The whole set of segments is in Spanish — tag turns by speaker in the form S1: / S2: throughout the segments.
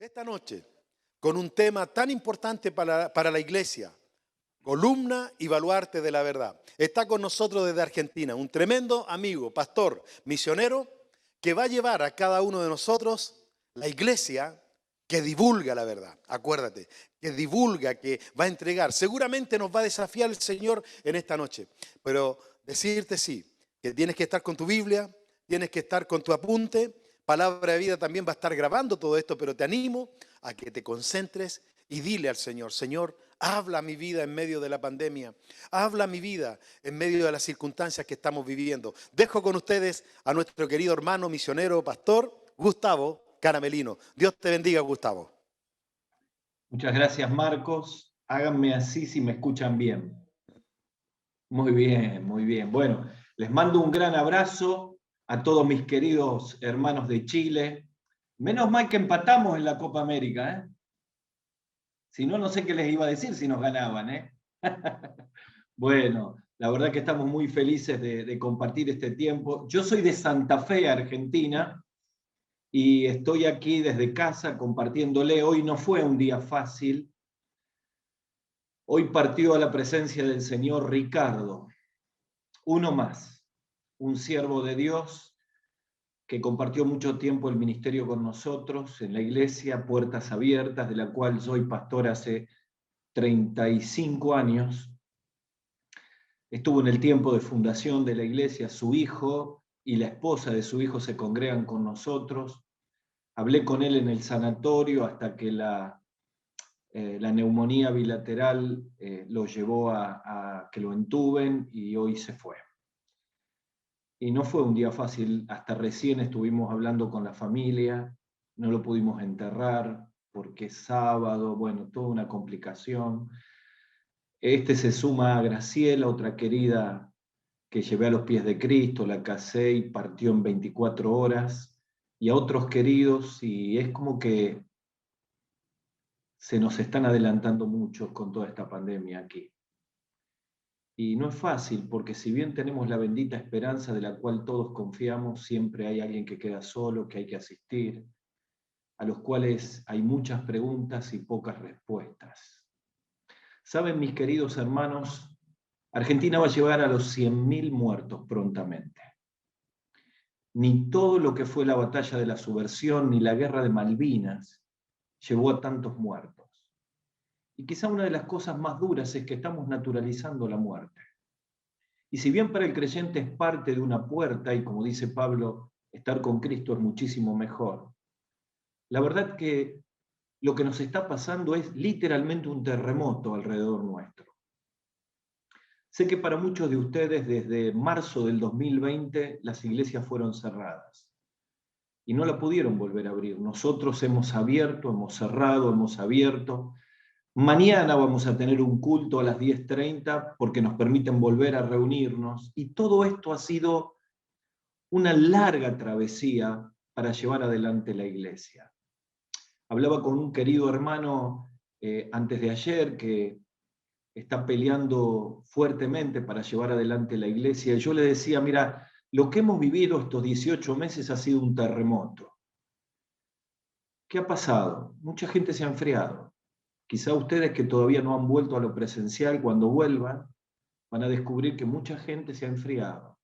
S1: Esta noche, con un tema tan importante para la iglesia, columna y baluarte de la verdad. Está con nosotros desde Argentina un tremendo amigo, pastor, misionero, que va a llevar a cada uno de nosotros la iglesia que divulga la verdad. Acuérdate, que divulga, que va a entregar. Seguramente nos va a desafiar el Señor en esta noche. Pero decirte sí, que tienes que estar con tu Biblia, tienes que estar con tu apunte. Palabra de Vida también va a estar grabando todo esto, pero te animo a que te concentres y dile al Señor, Señor, habla mi vida en medio de la pandemia, habla mi vida en medio de las circunstancias que estamos viviendo. Dejo con ustedes a nuestro querido hermano misionero, pastor Gustavo Caramelino. Dios te bendiga, Gustavo.
S2: Muchas gracias, Marcos. Háganme así si me escuchan bien. Muy bien, muy bien. Bueno, les mando un gran abrazo a todos mis queridos hermanos de Chile. Menos mal que empatamos en la Copa América, ¿eh? Si no, no sé qué les iba a decir si nos ganaban, ¿eh? Bueno, la verdad que estamos muy felices de compartir este tiempo. Yo soy de Santa Fe, Argentina, y estoy aquí desde casa compartiéndole. Hoy no fue un día fácil. Hoy partió a la presencia del Señor Ricardo, uno más, un siervo de Dios que compartió mucho tiempo el ministerio con nosotros en la iglesia Puertas Abiertas, de la cual soy pastor hace 35 años. Estuvo en el tiempo de fundación de la iglesia, su hijo y la esposa de su hijo se congregan con nosotros. Hablé con él en el sanatorio hasta que la neumonía bilateral lo llevó a que lo entuben y hoy se fue. Y no fue un día fácil, hasta recién estuvimos hablando con la familia, no lo pudimos enterrar porque es sábado, bueno, toda una complicación. Se suma a Graciela, otra querida que llevé a los pies de Cristo, la casé y partió en 24 horas, y a otros queridos, y es como que se nos están adelantando muchos con toda esta pandemia aquí. Y no es fácil, porque si bien tenemos la bendita esperanza de la cual todos confiamos, siempre hay alguien que queda solo, que hay que asistir, a los cuales hay muchas preguntas y pocas respuestas. Saben, mis queridos hermanos, Argentina va a llegar a los 100.000 muertos prontamente. Ni todo lo que fue la batalla de la subversión, ni la guerra de Malvinas, llevó a tantos muertos. Y quizá una de las cosas más duras es que estamos naturalizando la muerte. Y si bien para el creyente es parte de una puerta, y como dice Pablo, estar con Cristo es muchísimo mejor, la verdad que lo que nos está pasando es literalmente un terremoto alrededor nuestro. Sé que para muchos de ustedes desde marzo del 2020 las iglesias fueron cerradas y no la pudieron volver a abrir. Nosotros hemos abierto, hemos cerrado, hemos abierto. Mañana vamos a tener un culto a las 10:30 porque nos permiten volver a reunirnos, y todo esto ha sido una larga travesía para llevar adelante la iglesia. Hablaba con un querido hermano antes de ayer que está peleando fuertemente para llevar adelante la iglesia, y yo le decía, mira, lo que hemos vivido estos 18 meses ha sido un terremoto. ¿Qué ha pasado? Mucha gente se ha enfriado. Quizá ustedes que todavía no han vuelto a lo presencial, cuando vuelvan, van a descubrir que mucha gente se ha enfriado.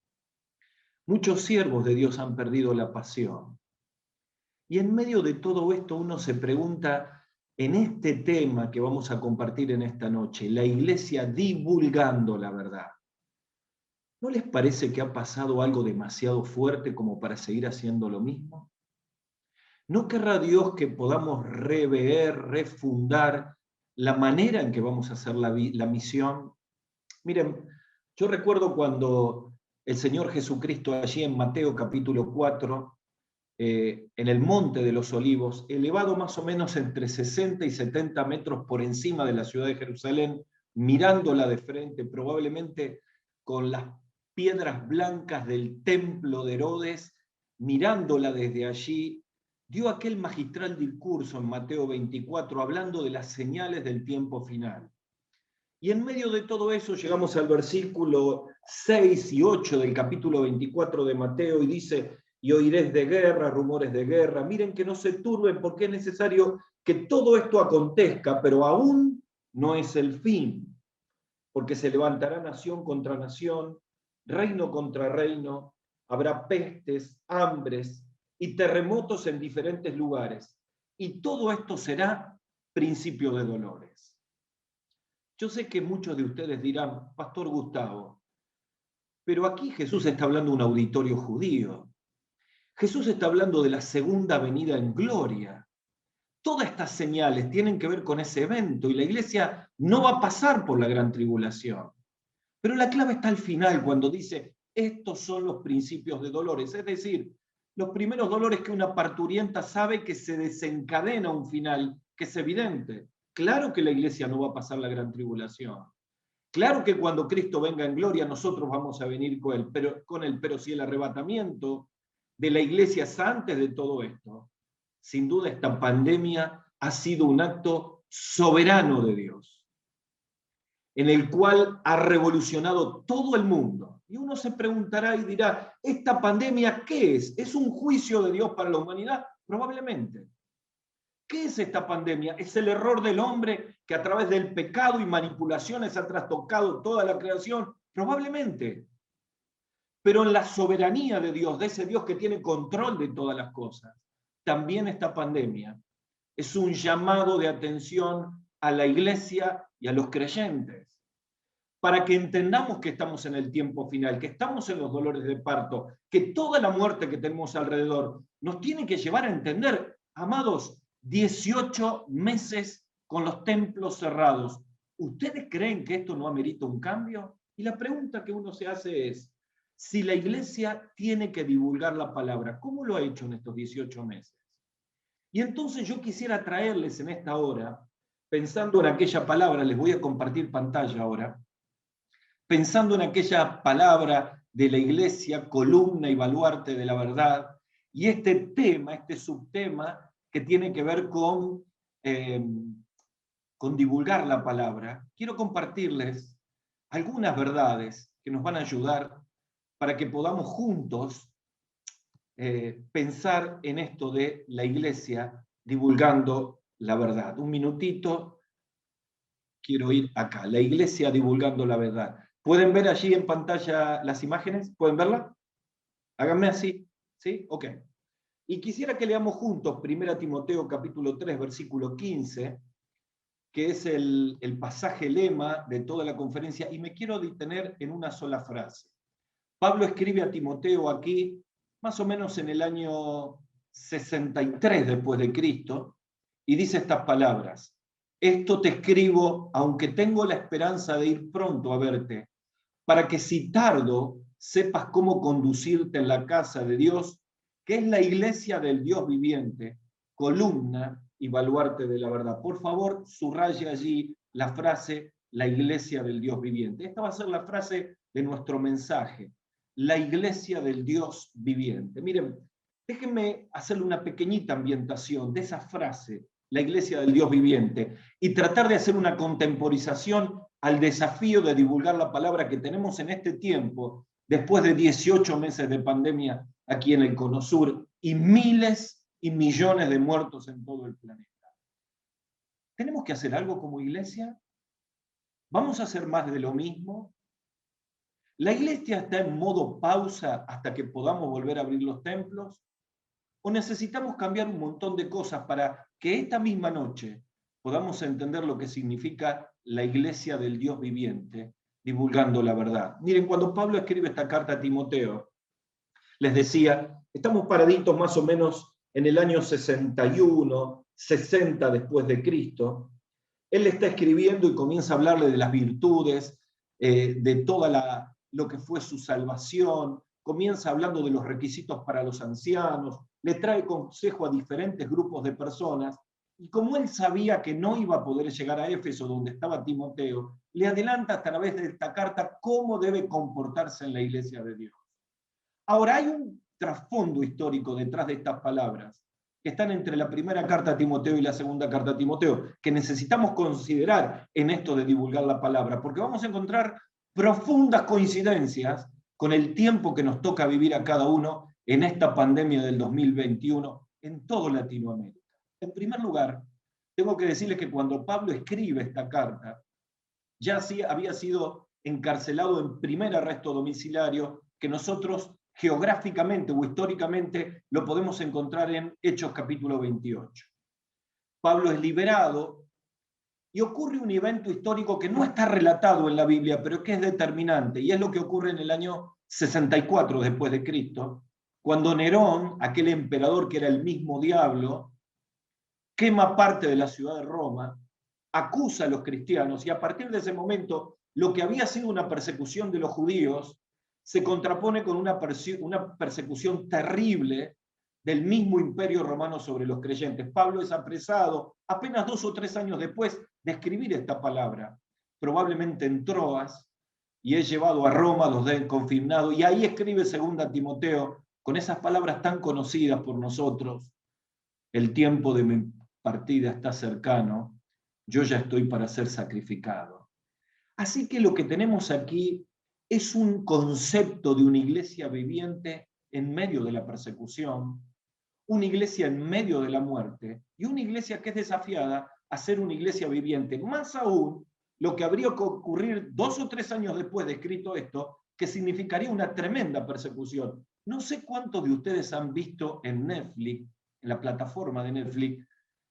S2: Muchos siervos de Dios han perdido la pasión. Y en medio de todo esto uno se pregunta, en este tema que vamos a compartir en esta noche, la iglesia divulgando la verdad, ¿no les parece que ha pasado algo demasiado fuerte como para seguir haciendo lo mismo? ¿No querrá Dios que podamos rever, refundar la manera en que vamos a hacer la misión? Miren, yo recuerdo cuando el Señor Jesucristo allí en Mateo capítulo 4, en el Monte de los Olivos, elevado más o menos entre 60 y 70 metros por encima de la ciudad de Jerusalén, mirándola de frente, probablemente con las piedras blancas del templo de Herodes, mirándola desde allí, dio aquel magistral discurso en Mateo 24, hablando de las señales del tiempo final. Y en medio de todo eso llegamos al versículo 6 y 8 del capítulo 24 de Mateo, y dice: y oiréis de guerra, rumores de guerra. Miren que no se turben porque es necesario que todo esto acontezca, pero aún no es el fin, porque se levantará nación contra nación, reino contra reino, habrá pestes, hambres y terremotos en diferentes lugares. Y todo esto será principio de dolores. Yo sé que muchos de ustedes dirán, Pastor Gustavo, pero aquí Jesús está hablando de un auditorio judío. Jesús está hablando de la segunda venida en gloria. Todas estas señales tienen que ver con ese evento y la iglesia no va a pasar por la gran tribulación. Pero la clave está al final, cuando dice, estos son los principios de dolores, es decir, los primeros dolores que una parturienta sabe que se desencadena un final, que es evidente. Claro que la iglesia no va a pasar la gran tribulación. Claro que cuando Cristo venga en gloria nosotros vamos a venir con él, pero si el arrebatamiento de la iglesia es antes de todo esto, sin duda esta pandemia ha sido un acto soberano de Dios, en el cual ha revolucionado todo el mundo. Y uno se preguntará y dirá, ¿esta pandemia qué es? ¿Es un juicio de Dios para la humanidad? Probablemente. ¿Qué es esta pandemia? Es el error del hombre que a través del pecado y manipulaciones ha trastocado toda la creación. Probablemente. Pero en la soberanía de Dios, de ese Dios que tiene control de todas las cosas, también esta pandemia es un llamado de atención a la iglesia y a los creyentes, para que entendamos que estamos en el tiempo final, que estamos en los dolores de parto, que toda la muerte que tenemos alrededor nos tiene que llevar a entender, amados, 18 meses con los templos cerrados. ¿Ustedes creen que esto no amerita un cambio? Y la pregunta que uno se hace es, si la iglesia tiene que divulgar la palabra, ¿cómo lo ha hecho en estos 18 meses? Y entonces yo quisiera traerles en esta hora, pensando en aquella palabra, les voy a compartir pantalla ahora, pensando en aquella palabra de la iglesia, columna y baluarte de la verdad, y este tema, este subtema que tiene que ver con divulgar la palabra, quiero compartirles algunas verdades que nos van a ayudar para que podamos juntos pensar en esto de la iglesia divulgando la verdad. Un minutito, quiero ir acá, la iglesia divulgando la verdad. ¿Pueden ver allí en pantalla las imágenes? ¿Pueden verla? Háganme así, ¿sí? Ok. Y quisiera que leamos juntos 1 Timoteo capítulo 3, versículo 15, que es el pasaje lema de toda la conferencia, y me quiero detener en una sola frase. Pablo escribe a Timoteo aquí, más o menos en el año 63 después de Cristo, y dice estas palabras: esto te escribo, aunque tengo la esperanza de ir pronto a verte, para que si tardo, sepas cómo conducirte en la casa de Dios, que es la iglesia del Dios viviente, columna y baluarte de la verdad. Por favor, subraye allí la frase, la iglesia del Dios viviente. Esta va a ser la frase de nuestro mensaje, la iglesia del Dios viviente. Miren, déjenme hacerle una pequeñita ambientación de esa frase, la iglesia del Dios viviente, y tratar de hacer una contemporización al desafío de divulgar la palabra que tenemos en este tiempo, después de 18 meses de pandemia aquí en el Cono Sur y miles y millones de muertos en todo el planeta. ¿Tenemos que hacer algo como iglesia? ¿Vamos a hacer más de lo mismo? ¿La iglesia está en modo pausa hasta que podamos volver a abrir los templos? ¿O necesitamos cambiar un montón de cosas para que esta misma noche podamos entender lo que significa la iglesia del Dios viviente, divulgando la verdad? Miren, cuando Pablo escribe esta carta a Timoteo, les decía, estamos paraditos más o menos en el año 61, 60 después de Cristo. Él le está escribiendo y comienza a hablarle de las virtudes, de toda lo que fue su salvación, comienza hablando de los requisitos para los ancianos, le trae consejo a diferentes grupos de personas, y como él sabía que no iba a poder llegar a Éfeso, donde estaba Timoteo, le adelanta a través de esta carta cómo debe comportarse en la iglesia de Dios. Ahora, hay un trasfondo histórico detrás de estas palabras, que están entre la primera carta a Timoteo y la segunda carta a Timoteo, que necesitamos considerar en esto de divulgar la palabra, porque vamos a encontrar profundas coincidencias con el tiempo que nos toca vivir a cada uno en esta pandemia del 2021 en toda Latinoamérica. En primer lugar, tengo que decirles que cuando Pablo escribe esta carta, ya había sido encarcelado en primer arresto domiciliario, que nosotros geográficamente o históricamente lo podemos encontrar en Hechos capítulo 28. Pablo es liberado y ocurre un evento histórico que no está relatado en la Biblia, pero que es determinante, y es lo que ocurre en el año 64 después de Cristo, cuando Nerón, aquel emperador que era el mismo diablo, quema parte de la ciudad de Roma, acusa a los cristianos, y a partir de ese momento lo que había sido una persecución de los judíos se contrapone con una persecución terrible del mismo imperio romano sobre los creyentes. Pablo es apresado apenas 2 o 3 años después de escribir esta palabra, probablemente en Troas, y es llevado a Roma, los den confinado, y ahí escribe 2 Timoteo, con esas palabras tan conocidas por nosotros: el tiempo de mi partida está cercano, yo ya estoy para ser sacrificado. Así que lo que tenemos aquí es un concepto de una iglesia viviente en medio de la persecución, una iglesia en medio de la muerte, y una iglesia que es desafiada a ser una iglesia viviente. Más aún, lo que habría que ocurrir 2 o 3 años después de escrito esto, que significaría una tremenda persecución. No sé cuántos de ustedes han visto en Netflix, en la plataforma de Netflix,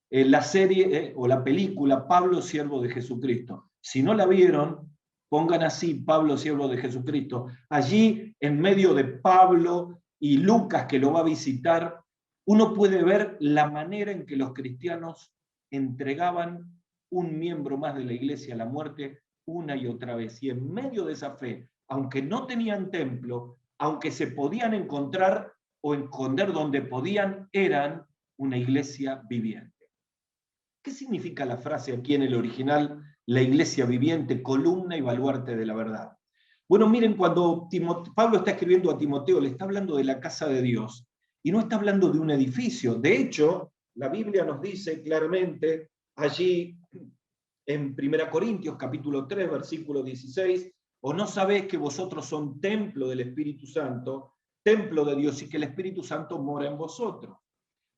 S2: la serie o la película Pablo, siervo de Jesucristo. Si no la vieron, pongan así: Pablo, siervo de Jesucristo. Allí, en medio de Pablo y Lucas, que lo va a visitar, uno puede ver la manera en que los cristianos entregaban un miembro más de la iglesia a la muerte una y otra vez. Y en medio de esa fe, aunque no tenían templo, aunque se podían encontrar o esconder donde podían, eran una iglesia viviente. ¿Qué significa la frase aquí en el original, la iglesia viviente, columna y baluarte de la verdad? Bueno, miren, cuando Pablo está escribiendo a Timoteo, le está hablando de la casa de Dios, y no está hablando de un edificio. De hecho, la Biblia nos dice claramente allí en 1 Corintios capítulo 3, versículo 16, ¿o no sabéis que vosotros son templo del Espíritu Santo, templo de Dios, y que el Espíritu Santo mora en vosotros?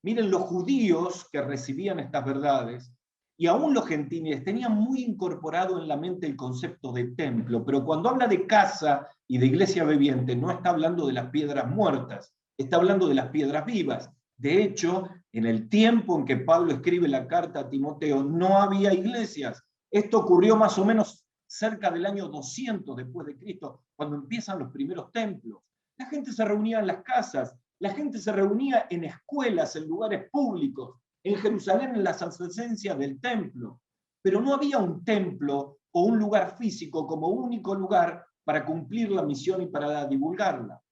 S2: Miren, los judíos que recibían estas verdades, y aún los gentiles, tenían muy incorporado en la mente el concepto de templo, pero cuando habla de casa y de iglesia viviente, no está hablando de las piedras muertas, está hablando de las piedras vivas. De hecho, en el tiempo en que Pablo escribe la carta a Timoteo, no había iglesias. Esto ocurrió más o menos cerca del año 200 después de Cristo, cuando empiezan los primeros templos. La gente se reunía en las casas, la gente se reunía en escuelas, en lugares públicos, en Jerusalén, en las adyacencias del templo. Pero no había un templo o un lugar físico como único lugar para cumplir la misión y para divulgarla.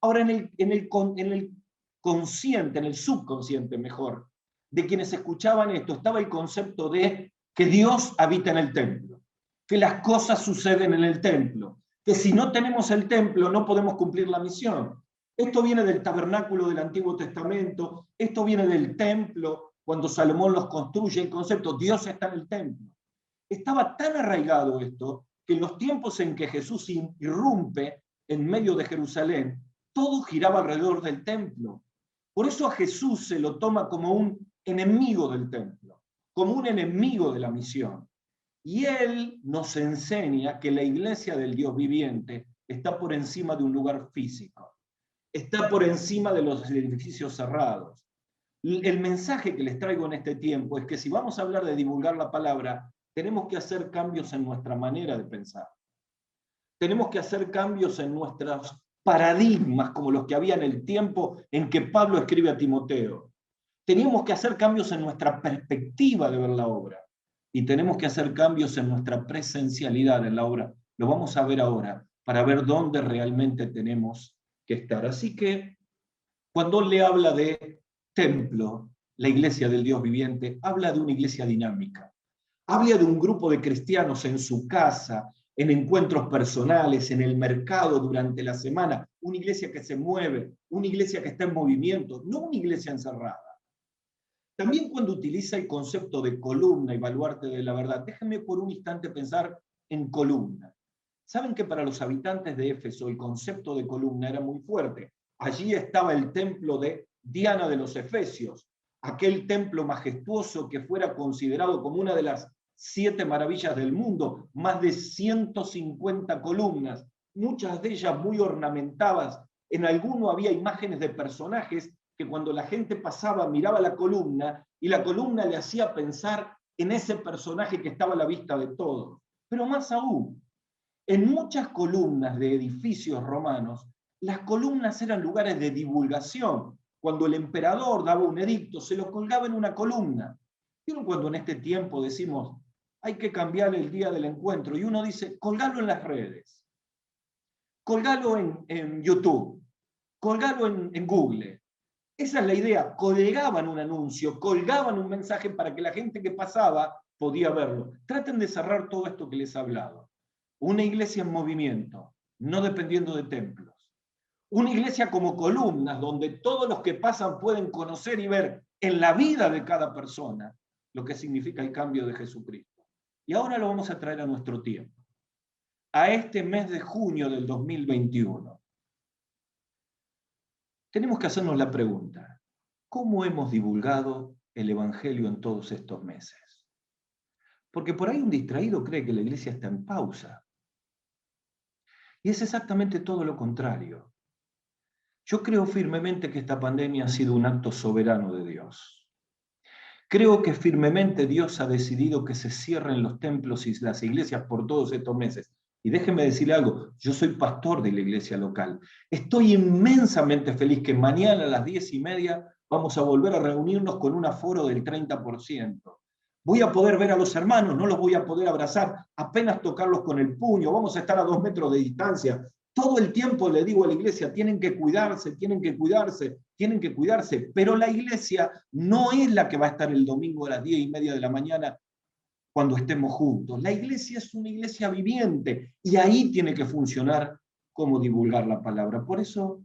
S2: Ahora, en el consciente, en el subconsciente mejor, de quienes escuchaban esto, estaba el concepto de que Dios habita en el templo, que las cosas suceden en el templo, que si no tenemos el templo no podemos cumplir la misión. Esto viene del tabernáculo del Antiguo Testamento, esto viene del templo, cuando Salomón los construye, el concepto Dios está en el templo. Estaba tan arraigado esto, que en los tiempos en que Jesús irrumpe en medio de Jerusalén, todo giraba alrededor del templo. Por eso a Jesús se lo toma como un enemigo del templo, como un enemigo de la misión. Y él nos enseña que la iglesia del Dios viviente está por encima de un lugar físico, está por encima de los edificios cerrados. El mensaje que les traigo en este tiempo es que si vamos a hablar de divulgar la palabra, tenemos que hacer cambios en nuestra manera de pensar. Tenemos que hacer cambios en nuestros paradigmas, como los que había en el tiempo en que Pablo escribe a Timoteo. Tenemos que hacer cambios en nuestra perspectiva de ver la obra. Y tenemos que hacer cambios en nuestra presencialidad en la obra. Lo vamos a ver ahora, para ver dónde realmente tenemos que estar. Así que, cuando él le habla de templo, la iglesia del Dios viviente, habla de una iglesia dinámica. Habla de un grupo de cristianos en su casa, en encuentros personales, en el mercado durante la semana, una iglesia que se mueve, una iglesia que está en movimiento, no una iglesia encerrada. También cuando utiliza el concepto de columna y baluarte de la verdad, déjenme por un instante pensar en columna. Saben que para los habitantes de Éfeso el concepto de columna era muy fuerte. Allí estaba el templo de Diana de los Efesios, aquel templo majestuoso que fuera considerado como una de las 7 maravillas del mundo, más de 150 columnas, muchas de ellas muy ornamentadas. En alguno había imágenes de personajes que cuando la gente pasaba miraba la columna y la columna le hacía pensar en ese personaje que estaba a la vista de todos. Pero más aún, en muchas columnas de edificios romanos, las columnas eran lugares de divulgación. Cuando el emperador daba un edicto, se lo colgaba en una columna. ¿Vieron cuando en este tiempo decimos, hay que cambiar el día del encuentro? Y uno dice, colgalo en las redes, colgalo en YouTube, colgalo en Google. Esa es la idea, colgaban un anuncio, colgaban un mensaje para que la gente que pasaba podía verlo. Traten de cerrar todo esto que les he hablado. Una iglesia en movimiento, no dependiendo de templos. Una iglesia como columnas, donde todos los que pasan pueden conocer y ver en la vida de cada persona lo que significa el cambio de Jesucristo. Y ahora lo vamos a traer a nuestro tiempo, a este mes de junio del 2021. Tenemos que hacernos la pregunta, ¿cómo hemos divulgado el Evangelio en todos estos meses? Porque por ahí un distraído cree que la iglesia está en pausa. Y es exactamente todo lo contrario. Yo creo firmemente que esta pandemia ha sido un acto soberano de Dios. Creo que firmemente Dios ha decidido que se cierren los templos y las iglesias por todos estos meses. Y déjenme decirle algo, yo soy pastor de la iglesia local. Estoy inmensamente feliz que mañana a las 10:30 vamos a volver a reunirnos con un aforo del 30%. Voy a poder ver a los hermanos, no los voy a poder abrazar, apenas tocarlos con el puño, vamos a estar a 2 metros de distancia. Todo el tiempo le digo a la iglesia, tienen que cuidarse, tienen que cuidarse, tienen que cuidarse, pero la iglesia no es la que va a estar el domingo a las 10:30 de la mañana cuando estemos juntos. La iglesia es una iglesia viviente y ahí tiene que funcionar cómo divulgar la palabra. Por eso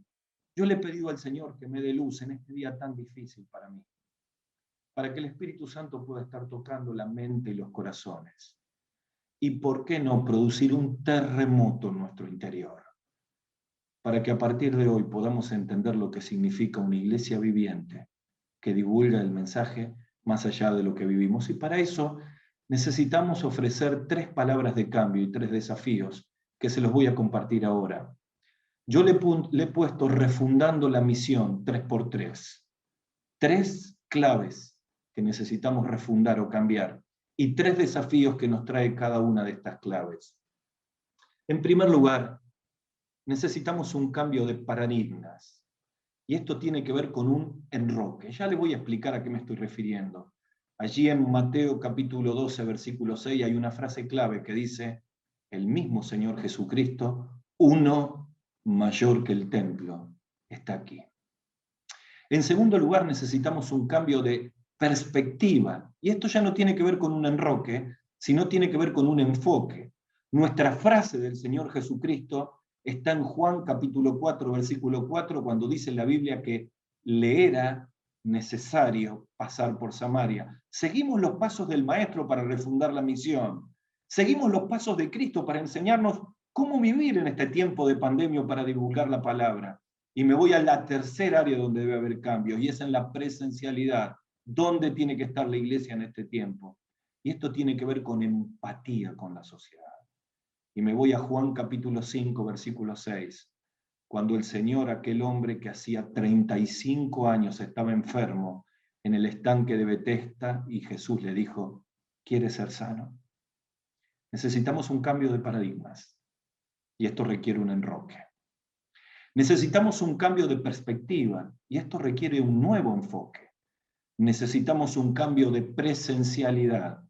S2: yo le he pedido al Señor que me dé luz en este día tan difícil para mí, para que el Espíritu Santo pueda estar tocando la mente y los corazones. Y por qué no producir un terremoto en nuestro interior, para que a partir de hoy podamos entender lo que significa una iglesia viviente que divulga el mensaje más allá de lo que vivimos. Y para eso necesitamos ofrecer 3 palabras de cambio y 3 desafíos que se los voy a compartir ahora. Yo le he puesto refundando la misión 3x3. 3 claves que necesitamos refundar o cambiar y 3 desafíos que nos trae cada una de estas claves. En primer lugar, necesitamos un cambio de paradigmas. Y esto tiene que ver con un enroque. Ya le voy a explicar a qué me estoy refiriendo. Allí en Mateo capítulo 12, versículo 6, hay una frase clave que dice, el mismo Señor Jesucristo, uno mayor que el templo, está aquí. En segundo lugar, necesitamos un cambio de perspectiva. Y esto ya no tiene que ver con un enroque, sino tiene que ver con un enfoque. Nuestra frase del Señor Jesucristo está en Juan capítulo 4, versículo 4, cuando dice en la Biblia que le era necesario pasar por Samaria. Seguimos los pasos del Maestro para refundar la misión. Seguimos los pasos de Cristo para enseñarnos cómo vivir en este tiempo de pandemia para divulgar la palabra. Y me voy a la tercera área donde debe haber cambios, y es en la presencialidad. ¿Dónde tiene que estar la iglesia en este tiempo? Y esto tiene que ver con empatía con la sociedad. Y me voy a Juan capítulo 5, versículo 6, cuando el Señor, aquel hombre que hacía 35 años estaba enfermo en el estanque de Betesda, y Jesús le dijo, ¿quieres ser sano? Necesitamos un cambio de paradigmas, y esto requiere un enroque. Necesitamos un cambio de perspectiva, y esto requiere un nuevo enfoque. Necesitamos un cambio de presencialidad,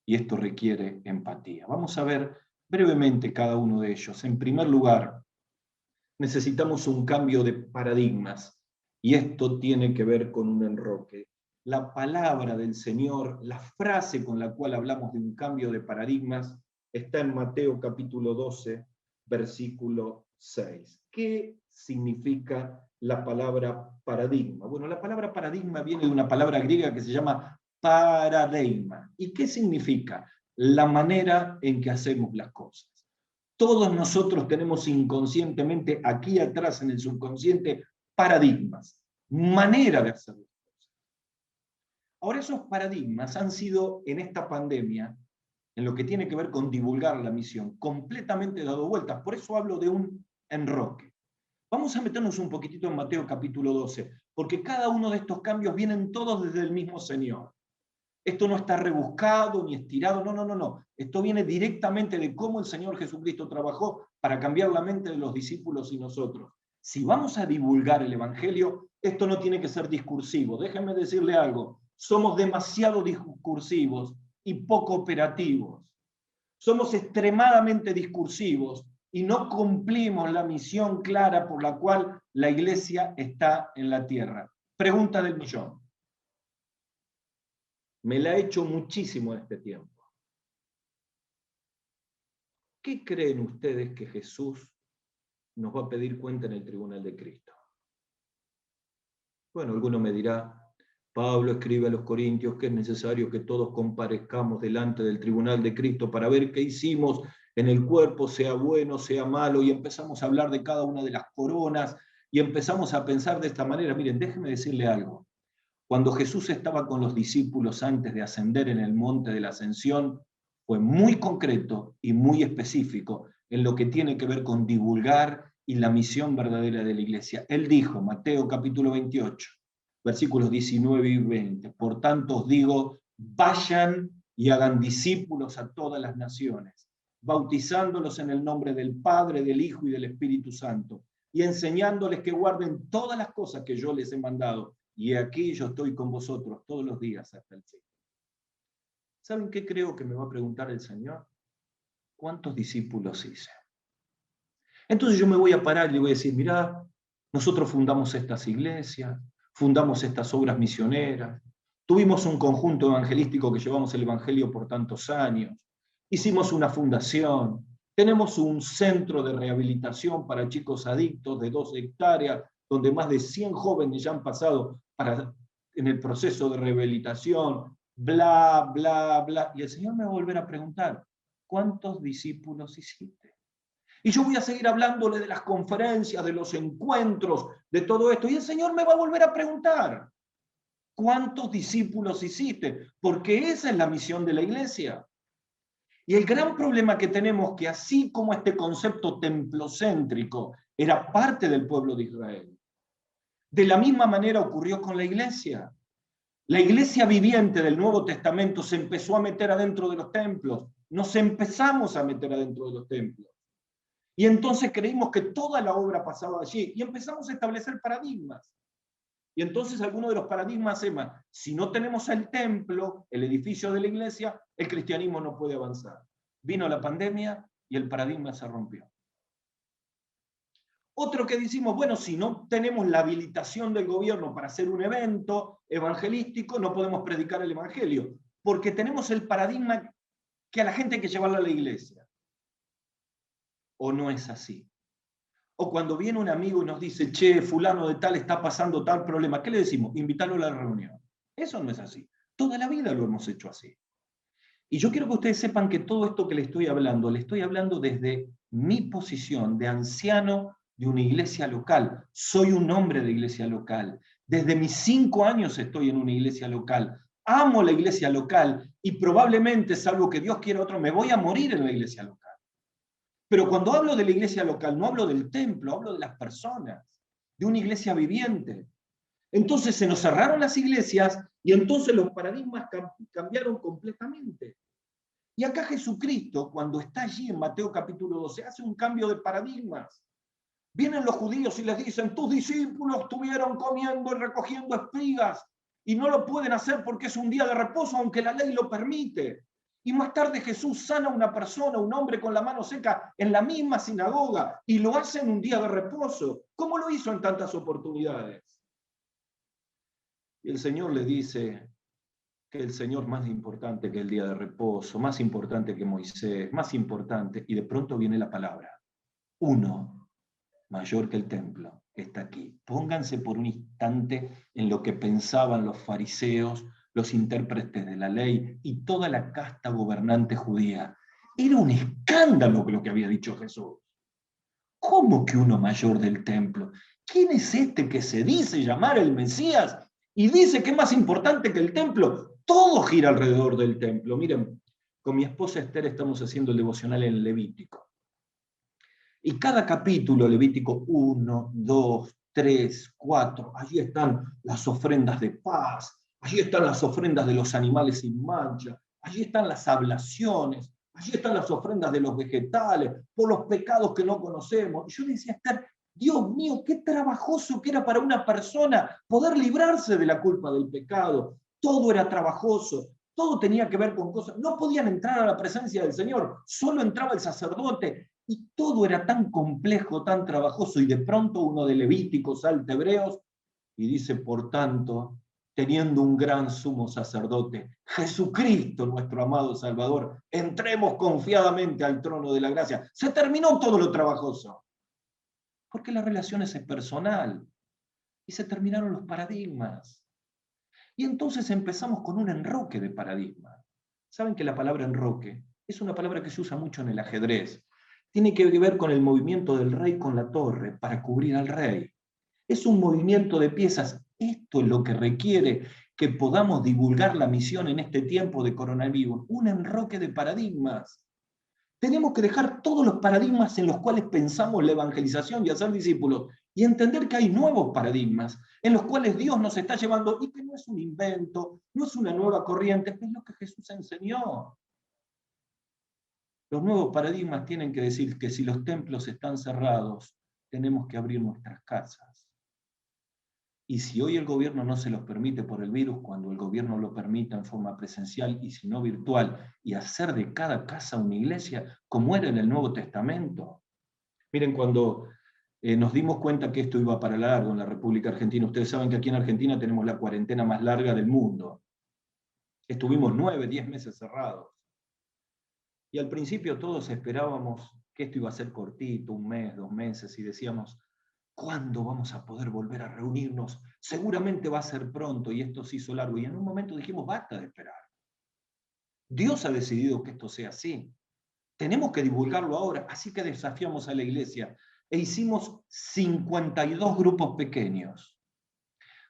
S2: y esto requiere empatía. Vamos a ver brevemente cada uno de ellos. En primer lugar, necesitamos un cambio de paradigmas, y esto tiene que ver con un enroque. La palabra del Señor, la frase con la cual hablamos de un cambio de paradigmas, está en Mateo capítulo 12, versículo 6. ¿Qué significa la palabra paradigma? Bueno, la palabra paradigma viene de una palabra griega que se llama paradigma. ¿Y qué significa? La manera en que hacemos las cosas. Todos nosotros tenemos inconscientemente, aquí atrás en el subconsciente, paradigmas, manera de hacer las cosas. Ahora esos paradigmas han sido en esta pandemia, en lo que tiene que ver con divulgar la misión, completamente dado vueltas. Por eso hablo de un enroque. Vamos a meternos un poquitito en Mateo capítulo 12, porque cada uno de estos cambios vienen todos desde el mismo Señor. Esto no está rebuscado ni estirado, no. Esto viene directamente de cómo el Señor Jesucristo trabajó para cambiar la mente de los discípulos y nosotros. Si vamos a divulgar el Evangelio, esto no tiene que ser discursivo. Déjenme decirle algo, somos demasiado discursivos y poco operativos. Somos extremadamente discursivos y no cumplimos la misión clara por la cual la iglesia está en la tierra. Pregunta del millón. Me la he hecho muchísimo en este tiempo. ¿Qué creen ustedes que Jesús nos va a pedir cuenta en el tribunal de Cristo? Bueno, alguno me dirá, Pablo escribe a los Corintios que es necesario que todos comparezcamos delante del tribunal de Cristo para ver qué hicimos en el cuerpo, sea bueno, sea malo, y empezamos a hablar de cada una de las coronas, y empezamos a pensar de esta manera. Miren, déjenme decirle algo. Cuando Jesús estaba con los discípulos antes de ascender en el monte de la Ascensión, fue muy concreto y muy específico en lo que tiene que ver con divulgar y la misión verdadera de la iglesia. Él dijo, Mateo capítulo 28, versículos 19 y 20, por tanto os digo, vayan y hagan discípulos a todas las naciones, bautizándolos en el nombre del Padre, del Hijo y del Espíritu Santo, y enseñándoles que guarden todas las cosas que yo les he mandado. Y aquí yo estoy con vosotros todos los días hasta el fin. ¿Saben qué creo que me va a preguntar el Señor? ¿Cuántos discípulos hice? Entonces yo me voy a parar y le voy a decir, mirá, nosotros fundamos estas iglesias, fundamos estas obras misioneras, tuvimos un conjunto evangelístico que llevamos el evangelio por tantos años, hicimos una fundación, tenemos un centro de rehabilitación para chicos adictos de 2 hectáreas, donde más de 100 jóvenes ya han pasado en el proceso de rehabilitación, bla, bla, bla. Y el Señor me va a volver a preguntar, ¿cuántos discípulos hiciste? Y yo voy a seguir hablándole de las conferencias, de los encuentros, de todo esto. Y el Señor me va a volver a preguntar, ¿cuántos discípulos hiciste? Porque esa es la misión de la iglesia. Y el gran problema que tenemos, que así como este concepto templocéntrico era parte del pueblo de Israel, de la misma manera ocurrió con la iglesia. La iglesia viviente del Nuevo Testamento se empezó a meter adentro de los templos. Nos empezamos a meter adentro de los templos. Y entonces creímos que toda la obra pasaba allí. Y empezamos a establecer paradigmas. Y entonces algunos de los paradigmas es más, si no tenemos el templo, el edificio de la iglesia, el cristianismo no puede avanzar. Vino la pandemia y el paradigma se rompió. Otro que decimos, bueno, si no tenemos la habilitación del gobierno para hacer un evento evangelístico, no podemos predicar el evangelio, porque tenemos el paradigma que a la gente hay que llevarla a la iglesia. ¿O no es así? O cuando viene un amigo y nos dice, che, fulano de tal está pasando tal problema, ¿qué le decimos? Invitarlo a la reunión. Eso no es así. Toda la vida lo hemos hecho así. Y yo quiero que ustedes sepan que todo esto que le estoy hablando desde mi posición de anciano de una iglesia local. Soy un hombre de iglesia local. Desde mis 5 años estoy en una iglesia local. Amo la iglesia local y probablemente, salvo que Dios quiera otro, me voy a morir en la iglesia local. Pero cuando hablo de la iglesia local, no hablo del templo, hablo de las personas, de una iglesia viviente. Entonces se nos cerraron las iglesias y entonces los paradigmas cambiaron completamente. Y acá Jesucristo, cuando está allí en Mateo capítulo 12, hace un cambio de paradigmas. Vienen los judíos y les dicen, tus discípulos estuvieron comiendo y recogiendo espigas y no lo pueden hacer porque es un día de reposo, aunque la ley lo permite. Y más tarde Jesús sana a una persona, un hombre con la mano seca, en la misma sinagoga, y lo hace en un día de reposo. ¿Cómo lo hizo en tantas oportunidades? Y el Señor le dice que el Señor más importante que el día de reposo, más importante que Moisés, más importante, y de pronto viene la palabra, uno mayor que el templo está aquí. Pónganse por un instante en lo que pensaban los fariseos, los intérpretes de la ley y toda la casta gobernante judía. Era un escándalo lo que había dicho Jesús. ¿Cómo que uno mayor del templo? ¿quién es este que se dice llamar el Mesías y dice que es más importante que el templo? Todo gira alrededor del templo. Miren, con mi esposa Esther estamos haciendo el devocional en Levítico. Y cada capítulo, Levítico 1, 2, 3, 4, allí están las ofrendas de paz, allí están las ofrendas de los animales sin mancha, allí están las ablaciones, allí están las ofrendas de los vegetales, por los pecados que no conocemos. Y yo le decía a Esther, Dios mío, qué trabajoso que era para una persona poder librarse de la culpa del pecado. Todo era trabajoso, todo tenía que ver con cosas. No podían entrar a la presencia del Señor, solo entraba el sacerdote. Y todo era tan complejo, tan trabajoso, y de pronto uno de Levíticos salta a Hebreos y dice, por tanto, teniendo un gran sumo sacerdote, Jesucristo, nuestro amado Salvador, entremos confiadamente al trono de la gracia. Se terminó todo lo trabajoso, porque la relación es personal, y se terminaron los paradigmas. Y entonces empezamos con un enroque de paradigmas. Saben que la palabra enroque es una palabra que se usa mucho en el ajedrez. Tiene que ver con el movimiento del rey con la torre para cubrir al rey. Es un movimiento de piezas. Esto es lo que requiere que podamos divulgar la misión en este tiempo de coronavirus. Un enroque de paradigmas. Tenemos que dejar todos los paradigmas en los cuales pensamos la evangelización y hacer discípulos y entender que hay nuevos paradigmas en los cuales Dios nos está llevando y que no es un invento, no es una nueva corriente, es lo que Jesús enseñó. Los nuevos paradigmas tienen que decir que si los templos están cerrados, tenemos que abrir nuestras casas. Y si hoy el gobierno no se los permite por el virus, cuando el gobierno lo permita en forma presencial y si no virtual, y hacer de cada casa una iglesia, como era en el Nuevo Testamento. Miren, cuando nos dimos cuenta que esto iba para largo en la República Argentina, ustedes saben que aquí en Argentina tenemos la cuarentena más larga del mundo. Estuvimos 9, 10 meses cerrados. Y al principio todos esperábamos que esto iba a ser cortito, 1 mes, 2 meses, y decíamos, ¿cuándo vamos a poder volver a reunirnos? Seguramente va a ser pronto, y esto se hizo largo. Y en un momento dijimos, basta de esperar. Dios ha decidido que esto sea así. Tenemos que divulgarlo ahora, así que desafiamos a la iglesia e hicimos 52 grupos pequeños,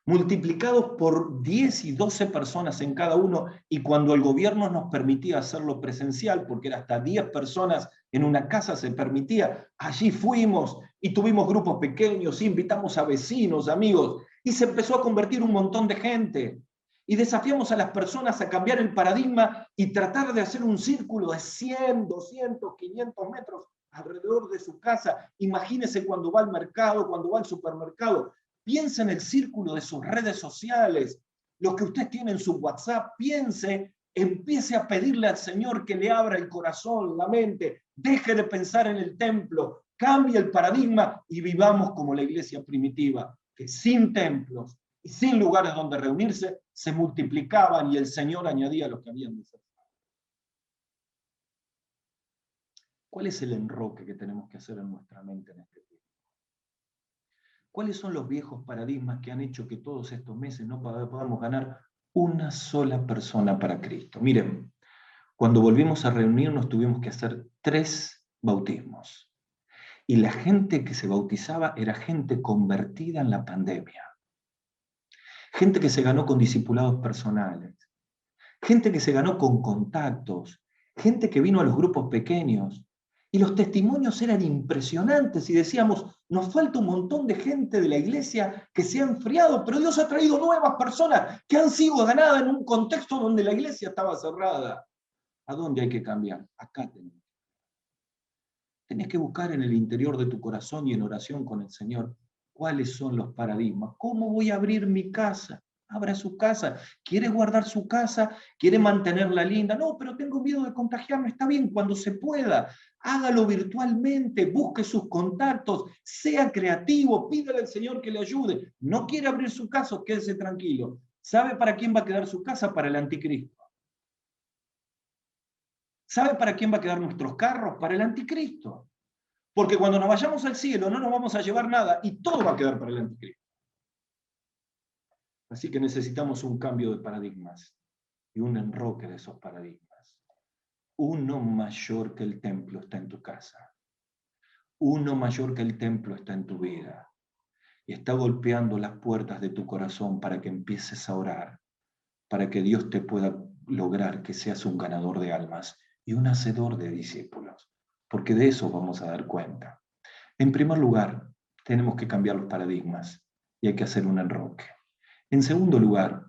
S2: multiplicados por 10 y 12 personas en cada uno, y cuando el gobierno nos permitía hacerlo presencial, porque era hasta 10 personas en una casa se permitía, allí fuimos y tuvimos grupos pequeños, invitamos a vecinos, amigos, y se empezó a convertir un montón de gente. Y desafiamos a las personas a cambiar el paradigma y tratar de hacer un círculo de 100, 200, 500 metros alrededor de su casa. Imagínense cuando va al mercado, cuando va al supermercado. Piense en el círculo de sus redes sociales, lo que usted tiene en su WhatsApp. Piense, empiece a pedirle al Señor que le abra el corazón, la mente. Deje de pensar en el templo, cambie el paradigma y vivamos como la iglesia primitiva, que sin templos y sin lugares donde reunirse, se multiplicaban y el Señor añadía lo que habían de ser. ¿Cuál es el enroque que tenemos que hacer en nuestra mente en este tiempo? ¿Cuáles son los viejos paradigmas que han hecho que todos estos meses no podamos ganar una sola persona para Cristo? Miren, cuando volvimos a reunirnos tuvimos que hacer 3 bautismos. Y la gente que se bautizaba era gente convertida en la pandemia. Gente que se ganó con discipulados personales, gente que se ganó con contactos, gente que vino a los grupos pequeños. Y los testimonios eran impresionantes y decíamos, nos falta un montón de gente de la iglesia que se ha enfriado, pero Dios ha traído nuevas personas que han sido ganadas en un contexto donde la iglesia estaba cerrada. ¿A dónde hay que cambiar? Acá tenemos. Tenés que buscar en el interior de tu corazón y en oración con el Señor cuáles son los paradigmas. ¿Cómo voy a abrir mi casa? Abra su casa. ¿Quiere guardar su casa? ¿Quiere mantenerla linda? No, pero tengo miedo de contagiarme. Está bien, cuando se pueda. Hágalo virtualmente, busque sus contactos, sea creativo, pídale al Señor que le ayude. No quiere abrir su casa, quédese tranquilo. ¿Sabe para quién va a quedar su casa? Para el anticristo. ¿Sabe para quién va a quedar nuestros carros? Para el anticristo. Porque cuando nos vayamos al cielo no nos vamos a llevar nada y todo va a quedar para el anticristo. Así que necesitamos un cambio de paradigmas y un enroque de esos paradigmas. Uno mayor que el templo está en tu casa. Uno mayor que el templo está en tu vida. y está golpeando las puertas de tu corazón para que empieces a orar, para que Dios te pueda lograr que seas un ganador de almas y un hacedor de discípulos, porque de eso vamos a dar cuenta. En primer lugar, tenemos que cambiar los paradigmas y hay que hacer un enroque. En segundo lugar,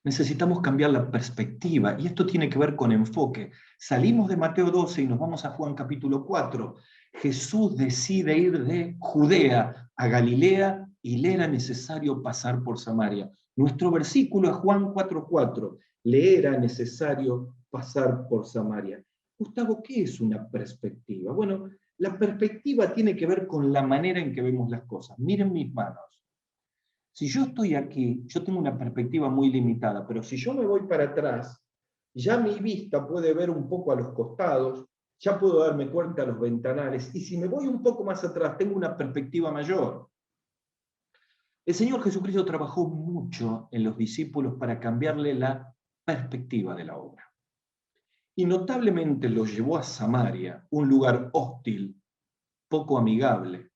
S2: necesitamos cambiar la perspectiva, y esto tiene que ver con enfoque. Salimos de Mateo 12 y nos vamos a Juan capítulo 4. Jesús decide ir de Judea a Galilea y le era necesario pasar por Samaria. Nuestro versículo es Juan 4:4. Le era necesario pasar por Samaria. Gustavo, ¿qué es una perspectiva? Bueno, la perspectiva tiene que ver con la manera en que vemos las cosas. Miren mis manos. Si yo estoy aquí, yo tengo una perspectiva muy limitada, pero si yo me voy para atrás, ya mi vista puede ver un poco a los costados, ya puedo darme cuenta a los ventanales, y si me voy un poco más atrás, tengo una perspectiva mayor. El Señor Jesucristo trabajó mucho en los discípulos para cambiarle la perspectiva de la obra. Y notablemente los llevó a Samaria, un lugar hostil, poco amigable,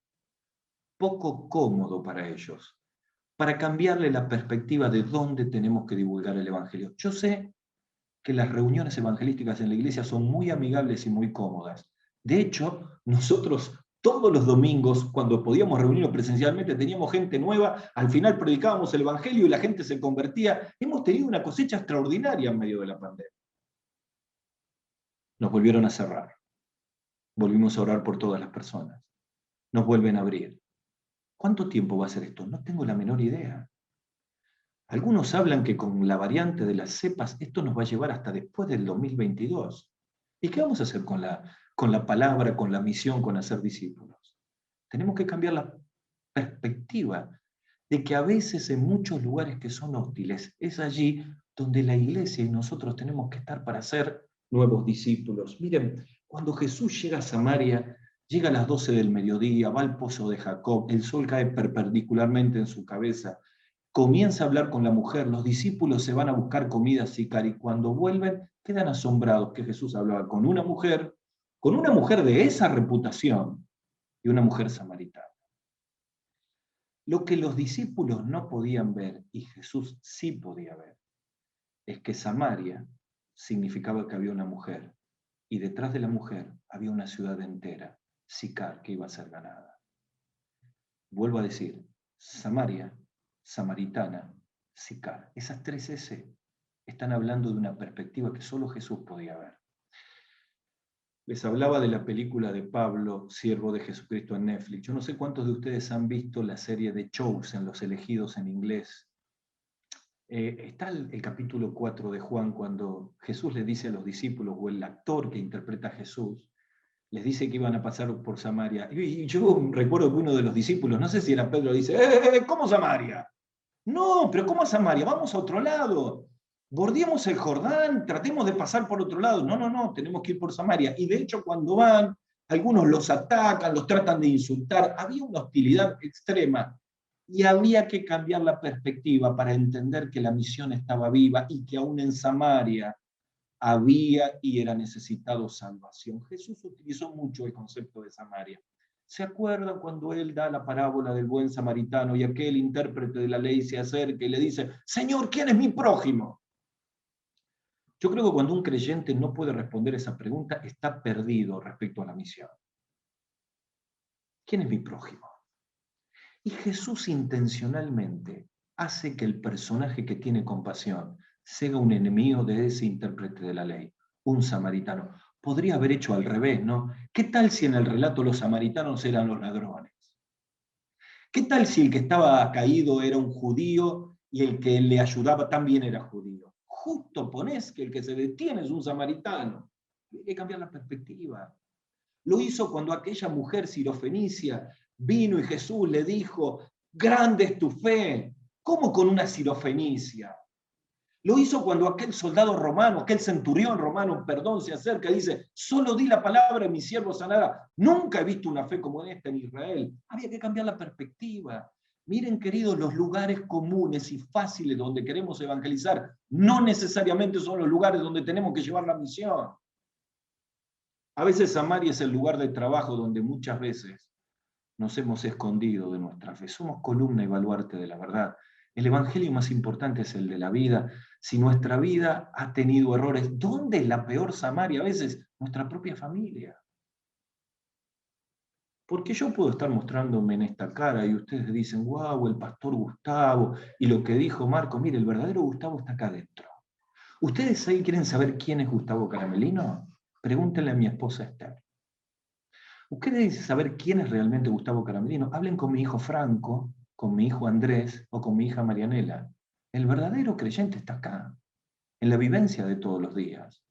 S2: poco cómodo para ellos, para cambiarle la perspectiva de dónde tenemos que divulgar el Evangelio. Yo sé que las reuniones evangelísticas en la iglesia son muy amigables y muy cómodas. De hecho, nosotros todos los domingos, cuando podíamos reunirnos presencialmente, teníamos gente nueva, al final predicábamos el Evangelio y la gente se convertía. Hemos tenido una cosecha extraordinaria en medio de la pandemia. Nos volvieron a cerrar. Volvimos a orar por todas las personas. Nos vuelven a abrir. ¿Cuánto tiempo va a ser esto? No tengo la menor idea. Algunos hablan que con la variante de las cepas esto nos va a llevar hasta después del 2022. ¿Y qué vamos a hacer con la palabra, con la misión, con hacer discípulos? Tenemos que cambiar la perspectiva de que a veces en muchos lugares que son hostiles es allí donde la iglesia y nosotros tenemos que estar para ser nuevos discípulos. Miren, cuando Jesús llega a Samaria, llega a las 12 del mediodía, va al pozo de Jacob, el sol cae perpendicularmente en su cabeza, comienza a hablar con la mujer, los discípulos se van a buscar comida a Sicar y cuando vuelven quedan asombrados que Jesús hablaba con una mujer de esa reputación y una mujer samaritana. Lo que los discípulos no podían ver y Jesús sí podía ver es que Samaria significaba que había una mujer y detrás de la mujer había una ciudad entera, Sicar, que iba a ser ganada. Vuelvo a decir, Samaria, samaritana, Sicar. Esas tres S están hablando de una perspectiva que solo Jesús podía ver. Les hablaba de la película de Pablo, siervo de Jesucristo en Netflix. Yo no sé cuántos de ustedes han visto la serie de Chosen, Los Elegidos en inglés. Está el capítulo 4 de Juan cuando Jesús le dice a los discípulos, o el actor que interpreta a Jesús, les dice que iban a pasar por Samaria. Y yo recuerdo que uno de los discípulos, no sé si era Pedro, dice, ¿cómo Samaria? No, pero ¿cómo Samaria? Vamos a otro lado. Bordeemos el Jordán, tratemos de pasar por otro lado. No, tenemos que ir por Samaria. Y de hecho cuando van, algunos los atacan, los tratan de insultar. Había una hostilidad extrema. Y había que cambiar la perspectiva para entender que la misión estaba viva y que aún en Samaria había y era necesitado salvación. Jesús utilizó mucho el concepto de Samaria. ¿Se acuerdan cuando él da la parábola del buen samaritano y aquel intérprete de la ley se acerca y le dice, Señor, ¿quién es mi prójimo? Yo creo que cuando un creyente no puede responder esa pregunta, está perdido respecto a la misión. ¿Quién es mi prójimo? Y Jesús intencionalmente hace que el personaje que tiene compasión sea un enemigo de ese intérprete de la ley, un samaritano. Podría haber hecho al revés, ¿no? ¿Qué tal si en el relato los samaritanos eran los ladrones? ¿Qué tal si el que estaba caído era un judío y el que le ayudaba también era judío? Justo ponés que el que se detiene es un samaritano. Hay que cambiar la perspectiva. Lo hizo cuando aquella mujer sirofenicia vino y Jesús le dijo, grande es tu fe. ¿Cómo con una sirofenicia? Lo hizo cuando aquel soldado romano, aquel centurión romano, se acerca y dice, solo di la palabra y mi siervo sanará. Nunca he visto una fe como esta en Israel. Había que cambiar la perspectiva. Miren, queridos, los lugares comunes y fáciles donde queremos evangelizar no necesariamente son los lugares donde tenemos que llevar la misión. A veces Samaria es el lugar de trabajo donde muchas veces nos hemos escondido de nuestra fe. Somos columna y baluarte de la verdad. El evangelio más importante es el de la vida. Si nuestra vida ha tenido errores, ¿dónde es la peor Samaria? A veces, nuestra propia familia. Porque yo puedo estar mostrándome en esta cara y ustedes dicen, wow, el pastor Gustavo, y lo que dijo Marco, mire, el verdadero Gustavo está acá adentro. ¿Ustedes ahí quieren saber quién es Gustavo Caramelino? Pregúntenle a mi esposa Esther. ¿Ustedes quieren saber quién es realmente Gustavo Caramelino? Hablen con mi hijo Franco, con mi hijo Andrés o con mi hija Marianela. El verdadero creyente está acá, en la vivencia de todos los días.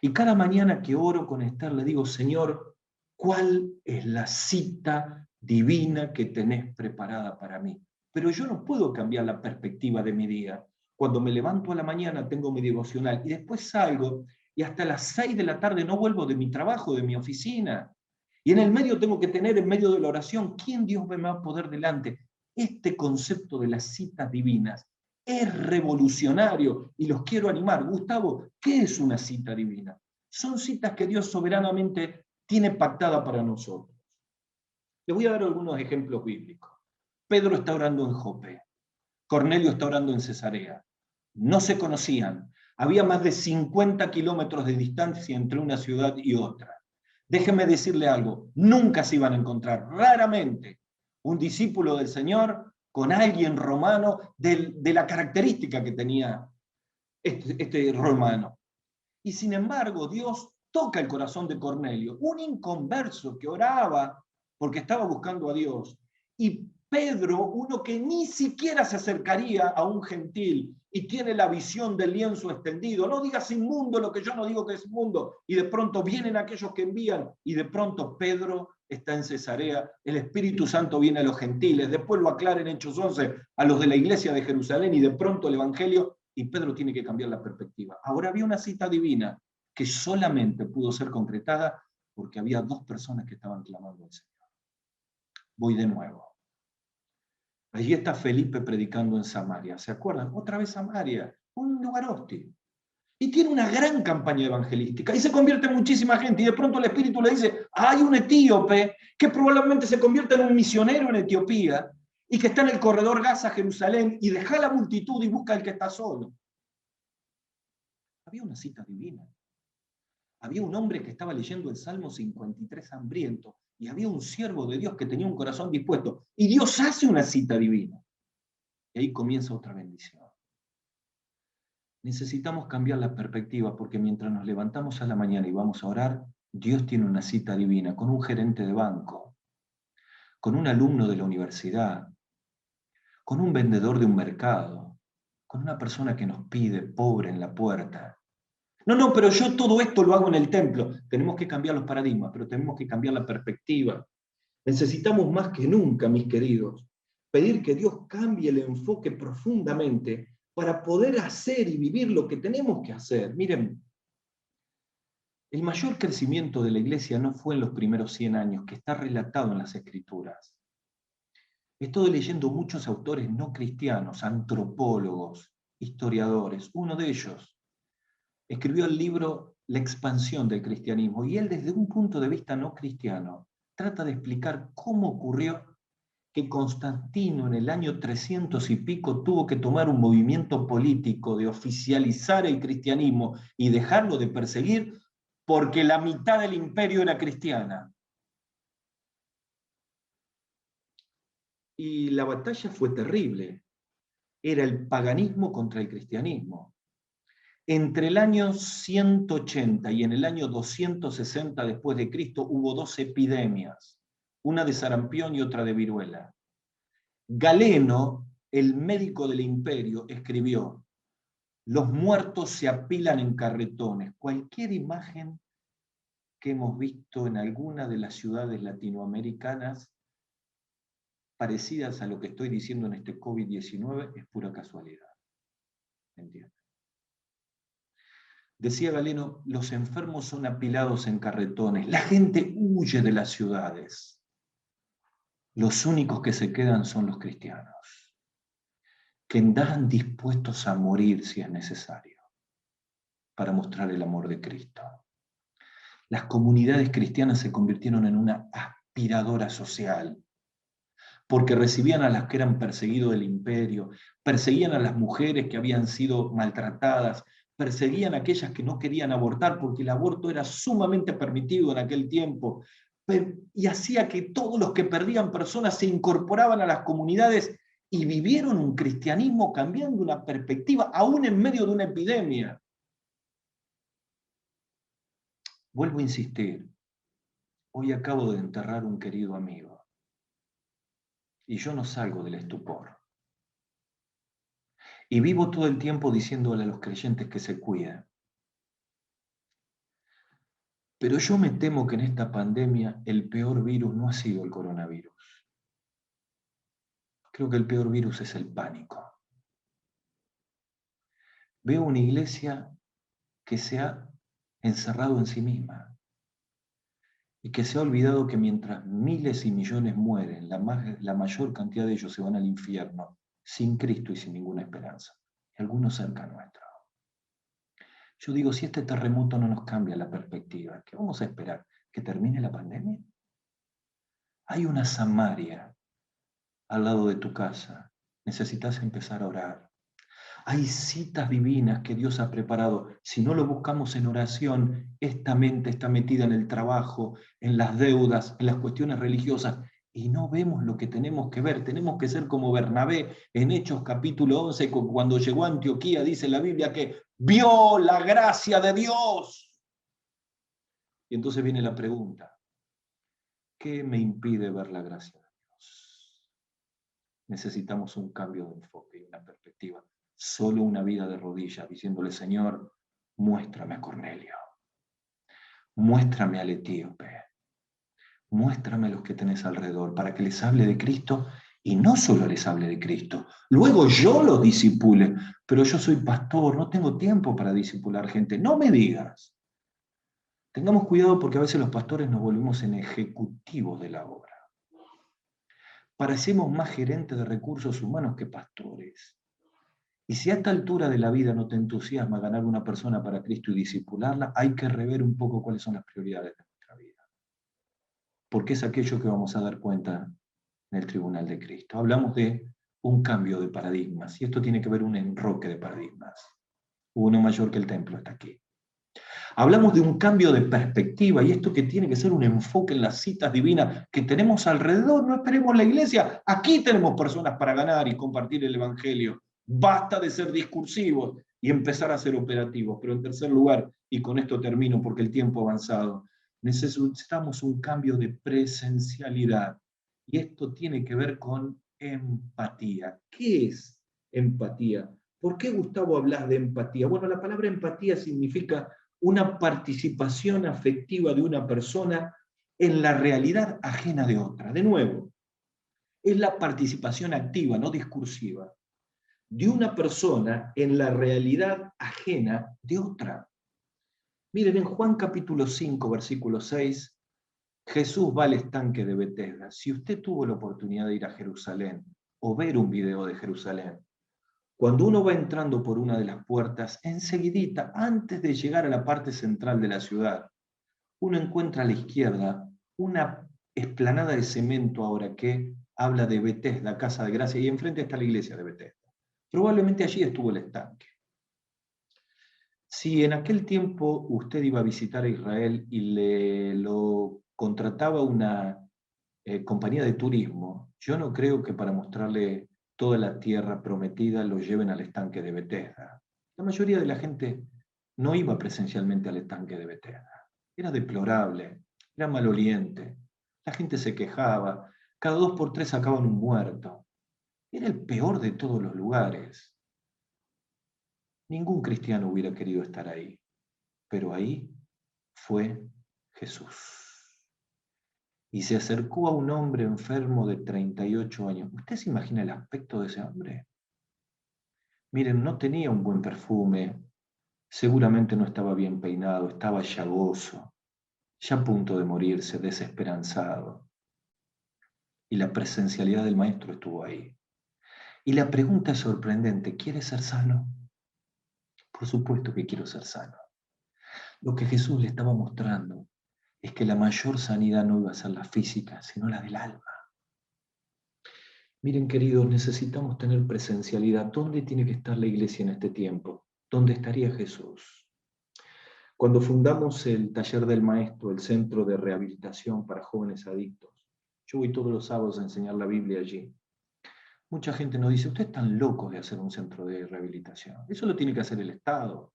S2: Y cada mañana que oro con Esther le digo, Señor, ¿cuál es la cita divina que tenés preparada para mí? Pero yo no puedo cambiar la perspectiva de mi día. Cuando me levanto a la mañana tengo mi devocional y después salgo y hasta las 6 de la tarde no vuelvo de mi trabajo, de mi oficina. Y en el medio tengo que tener, en medio de la oración, ¿quién Dios me va a poder delante? Este concepto de las citas divinas es revolucionario y los quiero animar. Gustavo, ¿qué es una cita divina? Son citas que Dios soberanamente tiene pactada para nosotros. Les voy a dar algunos ejemplos bíblicos. Pedro está orando en Jope. Cornelio está orando en Cesarea. No se conocían. Había más de 50 kilómetros de distancia entre una ciudad y otra. Déjenme decirle algo, nunca se iban a encontrar, raramente, un discípulo del Señor con alguien romano de la característica que tenía este romano. Y sin embargo, Dios toca el corazón de Cornelio, un inconverso que oraba porque estaba buscando a Dios. Y Pedro, uno que ni siquiera se acercaría a un gentil y tiene la visión del lienzo extendido, no digas inmundo lo que yo no digo que es inmundo, y de pronto vienen aquellos que envían, y de pronto Pedro está en Cesarea, el Espíritu Santo viene a los gentiles, después lo aclara en Hechos 11 a los de la iglesia de Jerusalén, y de pronto el Evangelio, y Pedro tiene que cambiar la perspectiva. Ahora había una cita divina que solamente pudo ser concretada porque había dos personas que estaban clamando al Señor. Voy de nuevo. Allí está Felipe predicando en Samaria. ¿Se acuerdan? Otra vez Samaria, un lugar hostil. Y tiene una gran campaña evangelística y se convierte en muchísima gente. Y de pronto el Espíritu le dice, hay un etíope que probablemente se convierta en un misionero en Etiopía y que está en el corredor Gaza-Jerusalén y deja la multitud y busca al que está solo. Había una cita divina. Había un hombre que estaba leyendo el Salmo 53 hambriento y había un siervo de Dios que tenía un corazón dispuesto. Y Dios hace una cita divina. Y ahí comienza otra bendición. Necesitamos cambiar la perspectiva porque mientras nos levantamos a la mañana y vamos a orar, Dios tiene una cita divina con un gerente de banco, con un alumno de la universidad, con un vendedor de un mercado, con una persona que nos pide pobre en la puerta. No, pero yo todo esto lo hago en el templo. Tenemos que cambiar los paradigmas, pero tenemos que cambiar la perspectiva. Necesitamos más que nunca, mis queridos, pedir que Dios cambie el enfoque profundamente para poder hacer y vivir lo que tenemos que hacer. Miren, el mayor crecimiento de la iglesia no fue en los primeros 100 años, que está relatado en las Escrituras. He estado leyendo muchos autores no cristianos, antropólogos, historiadores. Uno de ellos escribió el libro La expansión del cristianismo, y él desde un punto de vista no cristiano trata de explicar cómo ocurrió que Constantino en el año 300 y pico tuvo que tomar un movimiento político de oficializar el cristianismo y dejarlo de perseguir porque la mitad del imperio era cristiana. Y la batalla fue terrible. Era el paganismo contra el cristianismo. Entre el año 180 y en el año 260 después de Cristo hubo dos epidemias, una de sarampión y otra de viruela. Galeno, el médico del imperio, escribió: los muertos se apilan en carretones. Cualquier imagen que hemos visto en alguna de las ciudades latinoamericanas parecidas a lo que estoy diciendo en este COVID-19 es pura casualidad. ¿Entienden? Decía Galeno, los enfermos son apilados en carretones, la gente huye de las ciudades. Los únicos que se quedan son los cristianos, que andan dispuestos a morir si es necesario, para mostrar el amor de Cristo. Las comunidades cristianas se convirtieron en una aspiradora social. porque recibían a las que eran perseguidos del imperio, perseguían a las mujeres que habían sido maltratadas, perseguían a aquellas que no querían abortar, porque el aborto era sumamente permitido en aquel tiempo, y hacía que todos los que perdían personas se incorporaban a las comunidades y vivieron un cristianismo cambiando una perspectiva, aún en medio de una epidemia. Vuelvo a insistir, hoy acabo de enterrar un querido amigo y yo no salgo del estupor. Y vivo todo el tiempo diciéndole a los creyentes que se cuiden. Pero yo me temo que en esta pandemia el peor virus no ha sido el coronavirus. Creo que el peor virus es el pánico. Veo una iglesia que se ha encerrado en sí misma y que se ha olvidado que mientras miles y millones mueren, la mayor cantidad de ellos se van al infierno sin Cristo y sin ninguna esperanza. Y algunos cerca nuestro. Yo digo, si este terremoto no nos cambia la perspectiva, ¿qué vamos a esperar? ¿Que termine la pandemia? Hay una Samaria al lado de tu casa. Necesitas empezar a orar. Hay citas divinas que Dios ha preparado. Si no lo buscamos en oración, esta mente está metida en el trabajo, en las deudas, en las cuestiones religiosas, y no vemos lo que tenemos que ver. Tenemos que ser como Bernabé en Hechos capítulo 11, cuando llegó a Antioquía, dice la Biblia que vio la gracia de Dios. Y entonces viene la pregunta, ¿qué me impide ver la gracia de Dios? Necesitamos un cambio de enfoque y una perspectiva. Solo una vida de rodillas, diciéndole, Señor, muéstrame a Cornelio, muéstrame al etíope, muéstrame a los que tenés alrededor, para que les hable de Cristo, y no solo les hable de Cristo, luego yo los disipule, pero yo soy pastor, no tengo tiempo para disipular gente, no me digas. Tengamos cuidado porque a veces los pastores nos volvemos en ejecutivos de la obra. Parecemos más gerentes de recursos humanos que pastores. Y si a esta altura de la vida no te entusiasma ganar una persona para Cristo y discipularla, hay que rever un poco cuáles son las prioridades de nuestra vida. Porque es aquello que vamos a dar cuenta en el tribunal de Cristo. Hablamos de un cambio de paradigmas, y esto tiene que ver un enroque de paradigmas. Uno mayor que el templo está aquí. Hablamos de un cambio de perspectiva, y esto que tiene que ser un enfoque en las citas divinas que tenemos alrededor. No esperemos la iglesia, aquí tenemos personas para ganar y compartir el evangelio. Basta de ser discursivos y empezar a ser operativos. Pero en tercer lugar, y con esto termino porque el tiempo ha avanzado, necesitamos un cambio de presencialidad. Y esto tiene que ver con empatía. ¿Qué es empatía? ¿Por qué, Gustavo, hablas de empatía? Bueno, la palabra empatía significa una participación afectiva de una persona en la realidad ajena de otra. De nuevo, es la participación activa, no discursiva, de una persona en la realidad ajena de otra. Miren, en Juan capítulo 5, versículo 6, Jesús va al estanque de Betesda. Si usted tuvo la oportunidad de ir a Jerusalén o ver un video de Jerusalén, cuando uno va entrando por una de las puertas, enseguidita, antes de llegar a la parte central de la ciudad, uno encuentra a la izquierda una explanada de cemento ahora que habla de Betesda, Casa de Gracia, y enfrente está la iglesia de Betesda. Probablemente allí estuvo el estanque. Si en aquel tiempo usted iba a visitar a Israel y lo contrataba una compañía de turismo, yo no creo que para mostrarle toda la tierra prometida lo lleven al estanque de Betesda. La mayoría de la gente no iba presencialmente al estanque de Betesda. Era deplorable, era maloliente, la gente se quejaba, cada 2 por 3 sacaban un muerto. Era el peor de todos los lugares. Ningún cristiano hubiera querido estar ahí, pero ahí fue Jesús. Y se acercó a un hombre enfermo de 38 años. ¿Usted se imagina el aspecto de ese hombre? Miren, no tenía un buen perfume, seguramente no estaba bien peinado, estaba llagoso, ya a punto de morirse, desesperanzado. Y la presencialidad del maestro estuvo ahí. Y la pregunta es sorprendente, ¿quieres ser sano? Por supuesto que quiero ser sano. Lo que Jesús le estaba mostrando es que la mayor sanidad no iba a ser la física, sino la del alma. Miren, queridos, necesitamos tener presencialidad. ¿Dónde tiene que estar la iglesia en este tiempo? ¿Dónde estaría Jesús? Cuando fundamos el Taller del Maestro, el Centro de Rehabilitación para Jóvenes Adictos, yo voy todos los sábados a enseñar la Biblia allí. Mucha gente nos dice, ustedes están locos de hacer un centro de rehabilitación. Eso lo tiene que hacer el Estado.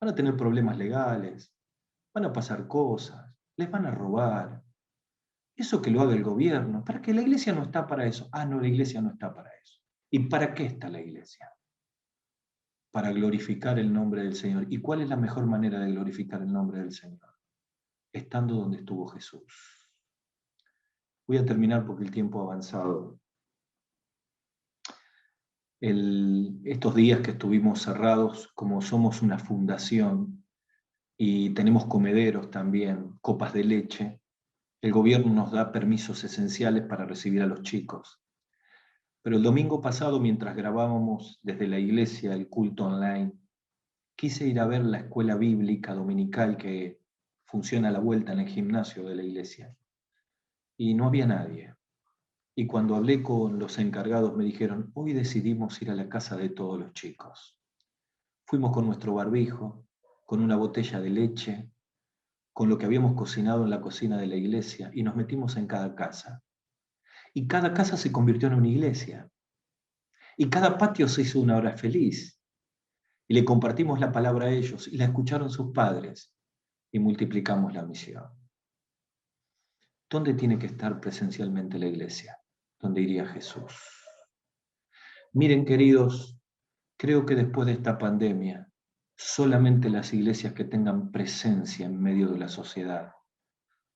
S2: Van a tener problemas legales, van a pasar cosas, les van a robar. Eso que lo haga el gobierno. ¿Para qué? La iglesia no está para eso. Ah, no, la iglesia no está para eso. ¿Y para qué está la iglesia? Para glorificar el nombre del Señor. ¿Y cuál es la mejor manera de glorificar el nombre del Señor? Estando donde estuvo Jesús. Voy a terminar porque el tiempo ha avanzado. Estos días que estuvimos cerrados, como somos una fundación y tenemos comederos también, copas de leche, el gobierno nos da permisos esenciales para recibir a los chicos. Pero el domingo pasado, mientras grabábamos desde la iglesia el culto online, quise ir a ver la escuela bíblica dominical que funciona a la vuelta en el gimnasio de la iglesia. Y no había nadie. Y cuando hablé con los encargados me dijeron, hoy decidimos ir a la casa de todos los chicos. Fuimos con nuestro barbijo, con una botella de leche, con lo que habíamos cocinado en la cocina de la iglesia y nos metimos en cada casa. Y cada casa se convirtió en una iglesia. Y cada patio se hizo una hora feliz. Y le compartimos la palabra a ellos y la escucharon sus padres y multiplicamos la misión. ¿Dónde tiene que estar presencialmente la iglesia? ¿Dónde iría Jesús? Miren, queridos, creo que después de esta pandemia, solamente las iglesias que tengan presencia en medio de la sociedad,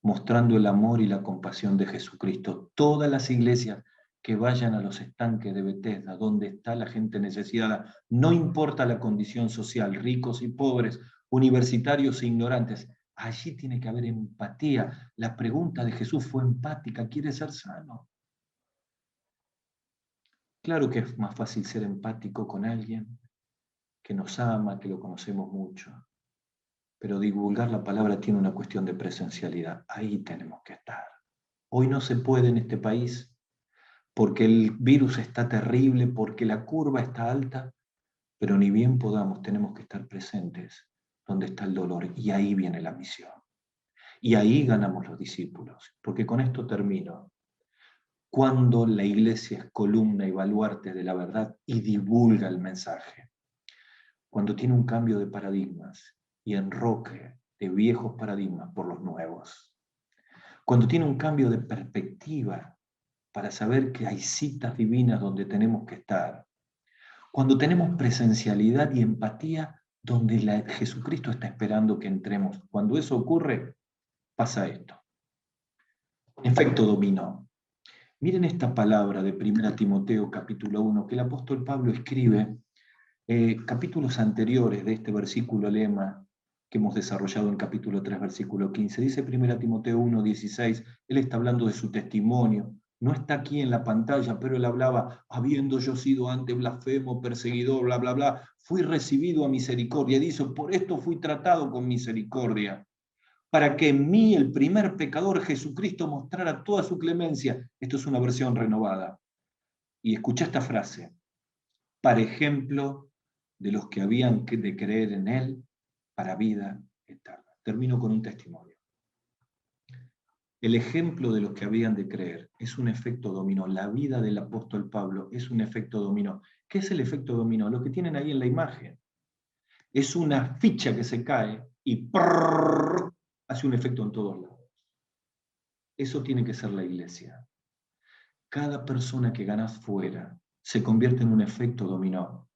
S2: mostrando el amor y la compasión de Jesucristo, todas las iglesias que vayan a los estanques de Bethesda, donde está la gente necesitada, no importa la condición social, ricos y pobres, universitarios e ignorantes, allí tiene que haber empatía. La pregunta de Jesús fue empática, ¿quiere ser sano? Claro que es más fácil ser empático con alguien que nos ama, que lo conocemos mucho, pero divulgar la palabra tiene una cuestión de presencialidad. Ahí tenemos que estar. Hoy no se puede en este país porque el virus está terrible, porque la curva está alta, pero ni bien podamos, tenemos que estar presentes donde está el dolor, y ahí viene la misión. Y ahí ganamos los discípulos, porque con esto termino. Cuando la iglesia es columna y baluarte de la verdad y divulga el mensaje, cuando tiene un cambio de paradigmas y enroque de viejos paradigmas por los nuevos, cuando tiene un cambio de perspectiva para saber que hay citas divinas donde tenemos que estar, cuando tenemos presencialidad y empatía donde Jesucristo está esperando que entremos, cuando eso ocurre, pasa esto. Efecto dominó. Miren esta palabra de 1 Timoteo capítulo 1 que el apóstol Pablo escribe capítulos anteriores de este versículo lema que hemos desarrollado en capítulo 3, versículo 15. Dice 1 Timoteo 1, 16, él está hablando de su testimonio. No está aquí en la pantalla, pero él hablaba, habiendo yo sido antes blasfemo, perseguidor, bla, bla, bla, fui recibido a misericordia. Dice, por esto fui tratado con misericordia, para que en mí, el primer pecador, Jesucristo mostrara toda su clemencia. Esto es una versión renovada. Y escucha esta frase, para ejemplo de los que habían de creer en él para vida eterna. Termino con un testimonio. El ejemplo de los que habían de creer es un efecto dominó. La vida del apóstol Pablo es un efecto dominó. ¿Qué es el efecto dominó? Lo que tienen ahí en la imagen. Es una ficha que se cae y ¡prrr! Hace un efecto en todos lados. Eso tiene que ser la iglesia. Cada persona que ganas fuera se convierte en un efecto dominó.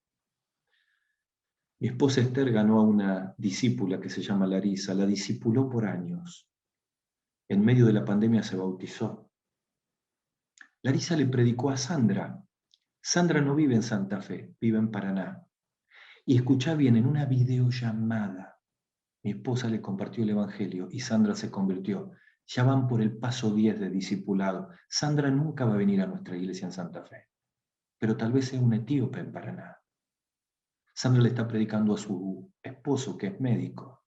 S2: Mi esposa Esther ganó a una discípula que se llama Larisa, la discipuló por años. En medio de la pandemia se bautizó. Larisa le predicó a Sandra. Sandra no vive en Santa Fe, vive en Paraná. Y escuchá bien, en una videollamada, mi esposa le compartió el Evangelio y Sandra se convirtió. Ya van por el paso 10 de discipulado. Sandra nunca va a venir a nuestra iglesia en Santa Fe, pero tal vez sea un etíope en Paraná. Sandra le está predicando a su esposo, que es médico.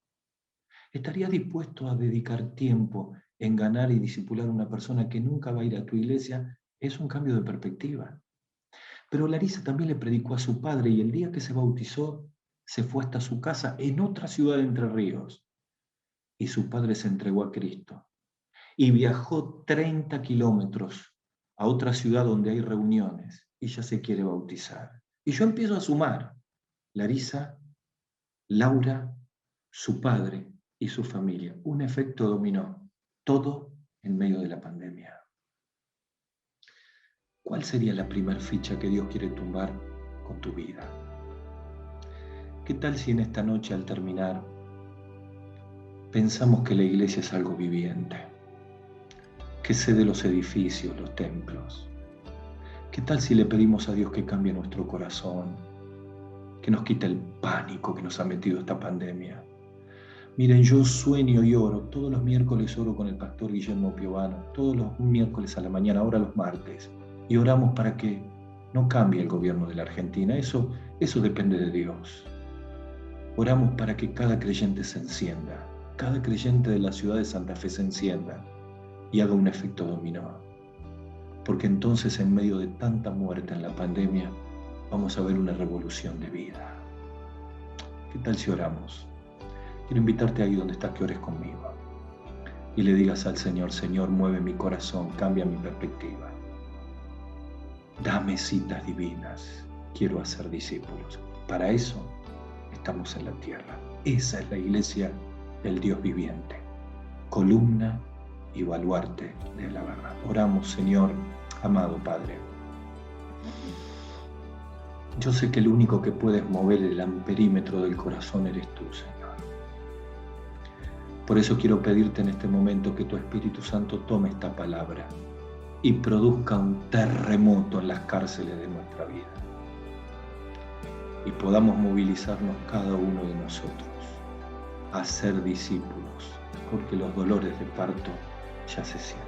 S2: ¿Estarías dispuesto a dedicar tiempo en ganar y discipular a una persona que nunca va a ir a tu iglesia, Es un cambio de perspectiva. Pero Larisa también le predicó a su padre y el día que se bautizó se fue hasta su casa en otra ciudad de Entre Ríos y su padre se entregó a Cristo y viajó 30 kilómetros a otra ciudad donde hay reuniones y ya se quiere bautizar. Y yo empiezo a sumar: Larisa, Laura, su padre y su familia. Un efecto dominó, todo en medio de la pandemia. ¿Cuál sería la primer ficha que Dios quiere tumbar con tu vida? ¿Qué tal si en esta noche al terminar pensamos que la iglesia es algo viviente, que cede los edificios, los templos? ¿Qué tal si le pedimos a Dios que cambie nuestro corazón, que nos quite el pánico que nos ha metido esta pandemia? Miren, yo sueño y oro, todos los miércoles oro con el pastor Guillermo Piovano, todos los miércoles a la mañana, ahora los martes, y oramos para que no cambie el gobierno de la Argentina. Eso depende de Dios. Oramos para que cada creyente se encienda, cada creyente de la ciudad de Santa Fe se encienda y haga un efecto dominó. Porque entonces, en medio de tanta muerte en la pandemia, vamos a ver una revolución de vida. ¿Qué tal si oramos? Quiero invitarte ahí donde estás, que ores conmigo y le digas al Señor: Señor, mueve mi corazón, cambia mi perspectiva. Dame citas divinas, quiero hacer discípulos. Para eso estamos en la tierra. Esa es la iglesia del Dios viviente, columna y baluarte de la verdad. Oramos, Señor, amado Padre. Yo sé que el único que puedes mover el amperímetro del corazón eres tú, Señor. Por eso quiero pedirte en este momento que tu Espíritu Santo tome esta palabra y produzca un terremoto en las cárceles de nuestra vida. Y podamos movilizarnos cada uno de nosotros a ser discípulos, porque los dolores de parto ya se sienten.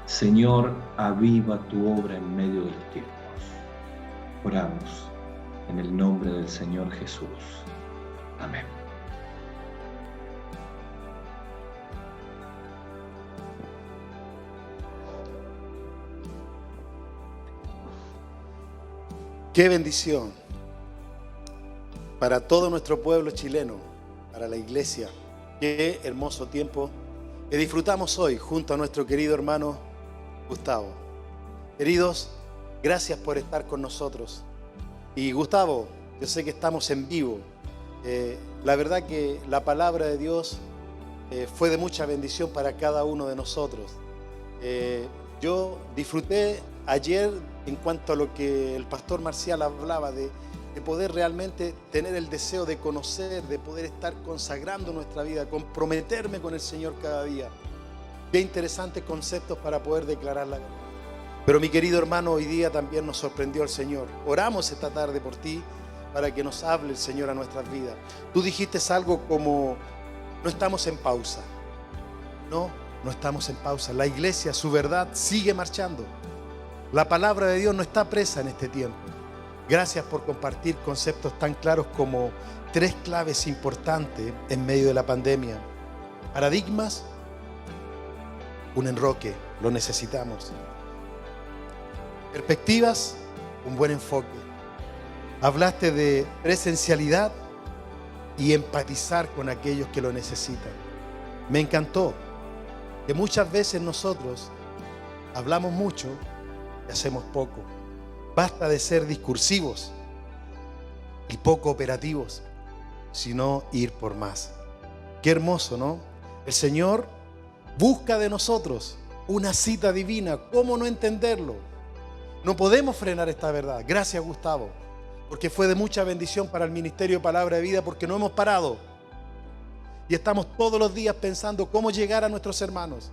S2: Señor, aviva tu obra en medio de los tiempos. Oramos en el nombre del Señor Jesús. Amén.
S1: Qué bendición para todo nuestro pueblo chileno, para la iglesia. Qué hermoso tiempo que disfrutamos hoy junto a nuestro querido hermano Gustavo. Queridos, gracias por estar con nosotros. Y Gustavo, yo sé que estamos en vivo. La verdad que la palabra de Dios fue de mucha bendición para cada uno de nosotros. Yo disfruté ayer en cuanto a lo que el pastor Marcial hablaba de poder realmente tener el deseo de conocer, de poder estar consagrando nuestra vida, comprometerme con el Señor cada día. Qué interesantes conceptos para poder declarar la verdad. Pero mi querido hermano, hoy día también nos sorprendió el Señor. Oramos esta tarde por ti para que nos hable el Señor a nuestras vidas. Tú dijiste algo como: no estamos en pausa. No estamos en pausa. La iglesia, su verdad, sigue marchando. La palabra de Dios no está presa en este tiempo. Gracias por compartir conceptos tan claros como 3 claves importantes en medio de la pandemia. Paradigmas, un enroque, lo necesitamos. Perspectivas, un buen enfoque. Hablaste de presencialidad y empatizar con aquellos que lo necesitan. Me encantó que muchas veces nosotros hablamos mucho y hacemos poco. Basta de ser discursivos y poco operativos, sino ir por más. Qué hermoso, ¿no? El Señor busca de nosotros una cita divina. ¿Cómo no entenderlo? No podemos frenar esta verdad. Gracias, Gustavo, porque fue de mucha bendición para el Ministerio de Palabra de Vida, porque no hemos parado y estamos todos los días pensando cómo llegar a nuestros hermanos,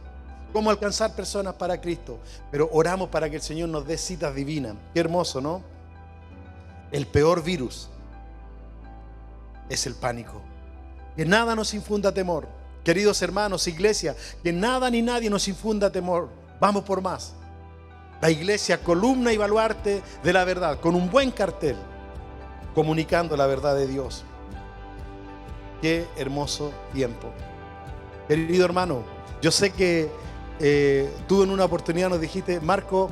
S1: cómo alcanzar personas para Cristo. Pero oramos para que el Señor nos dé citas divinas. Qué hermoso, ¿no? El peor virus es el pánico. Que nada nos infunda temor. Queridos hermanos, iglesia, que nada ni nadie nos infunda temor. Vamos por más. La iglesia, columna y baluarte de la verdad, con un buen cartel, comunicando la verdad de Dios. Qué hermoso tiempo. Querido hermano, yo sé que tú en una oportunidad nos dijiste: Marco,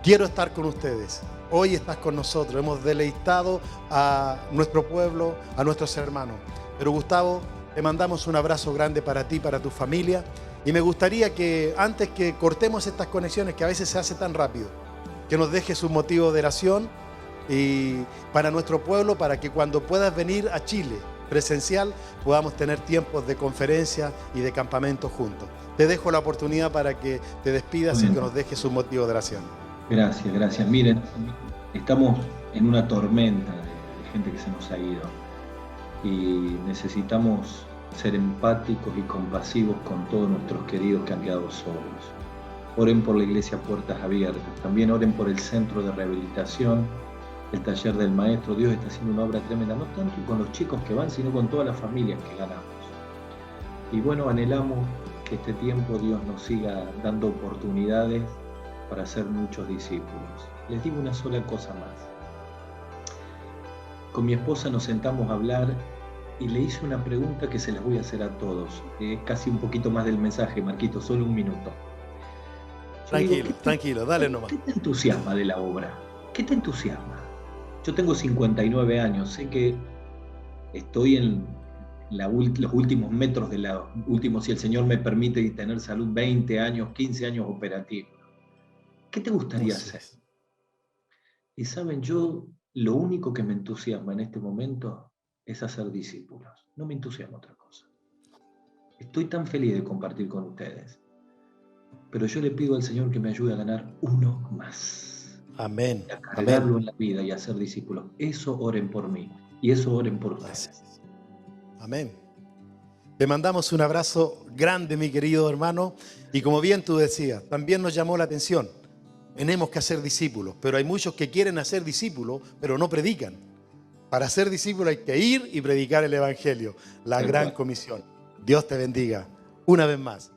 S1: quiero estar con ustedes. Hoy estás con nosotros. Hemos deleitado a nuestro pueblo, a nuestros hermanos. Pero Gustavo, te mandamos un abrazo grande para ti, para tu familia. Y me gustaría que antes que cortemos estas conexiones, que a veces se hace tan rápido, que nos dejes un motivo de oración y para nuestro pueblo, para que cuando puedas venir a Chile presencial podamos tener tiempos de conferencia y de campamento juntos. Te dejo la oportunidad para que te despidas y que nos dejes un motivo de oración.
S2: Gracias, gracias. Miren, estamos en una tormenta de gente que se nos ha ido y necesitamos ser empáticos y compasivos con todos nuestros queridos que han quedado solos. Oren por la iglesia Puertas Abiertas, también oren por el centro de rehabilitación, el taller del maestro. Dios está haciendo una obra tremenda, no tanto con los chicos que van, sino con todas las familias que ganamos. Y bueno, anhelamos que este tiempo Dios nos siga dando oportunidades para hacer muchos discípulos. Les digo una sola cosa más. Con mi esposa nos sentamos a hablar y le hice una pregunta que se las voy a hacer a todos. Casi un poquito más del mensaje, Marquito, solo un minuto.
S1: Tranquilo, dale nomás.
S2: ¿Qué te entusiasma de la obra? ¿Qué te entusiasma? Yo tengo 59 años, sé que estoy en los últimos metros de la última, si el Señor me permite tener salud, 20 años, 15 años operativo. ¿Qué te gustaría hacer? Y saben, yo lo único que me entusiasma en este momento es hacer discípulos. No me entusiasma otra cosa. Estoy tan feliz de compartir con ustedes. Pero yo le pido al Señor que me ayude a ganar uno más.
S1: Amén.
S2: A cargarlo en la vida y a hacer discípulos. Eso oren por mí. Y eso oren por ustedes.
S1: Amén. Te mandamos un abrazo grande, mi querido hermano. Y como bien tú decías, también nos llamó la atención. Tenemos que hacer discípulos, pero hay muchos que quieren hacer discípulos, pero no predican. Para ser discípulo hay que ir y predicar el Evangelio, la gran comisión. Dios te bendiga una vez más.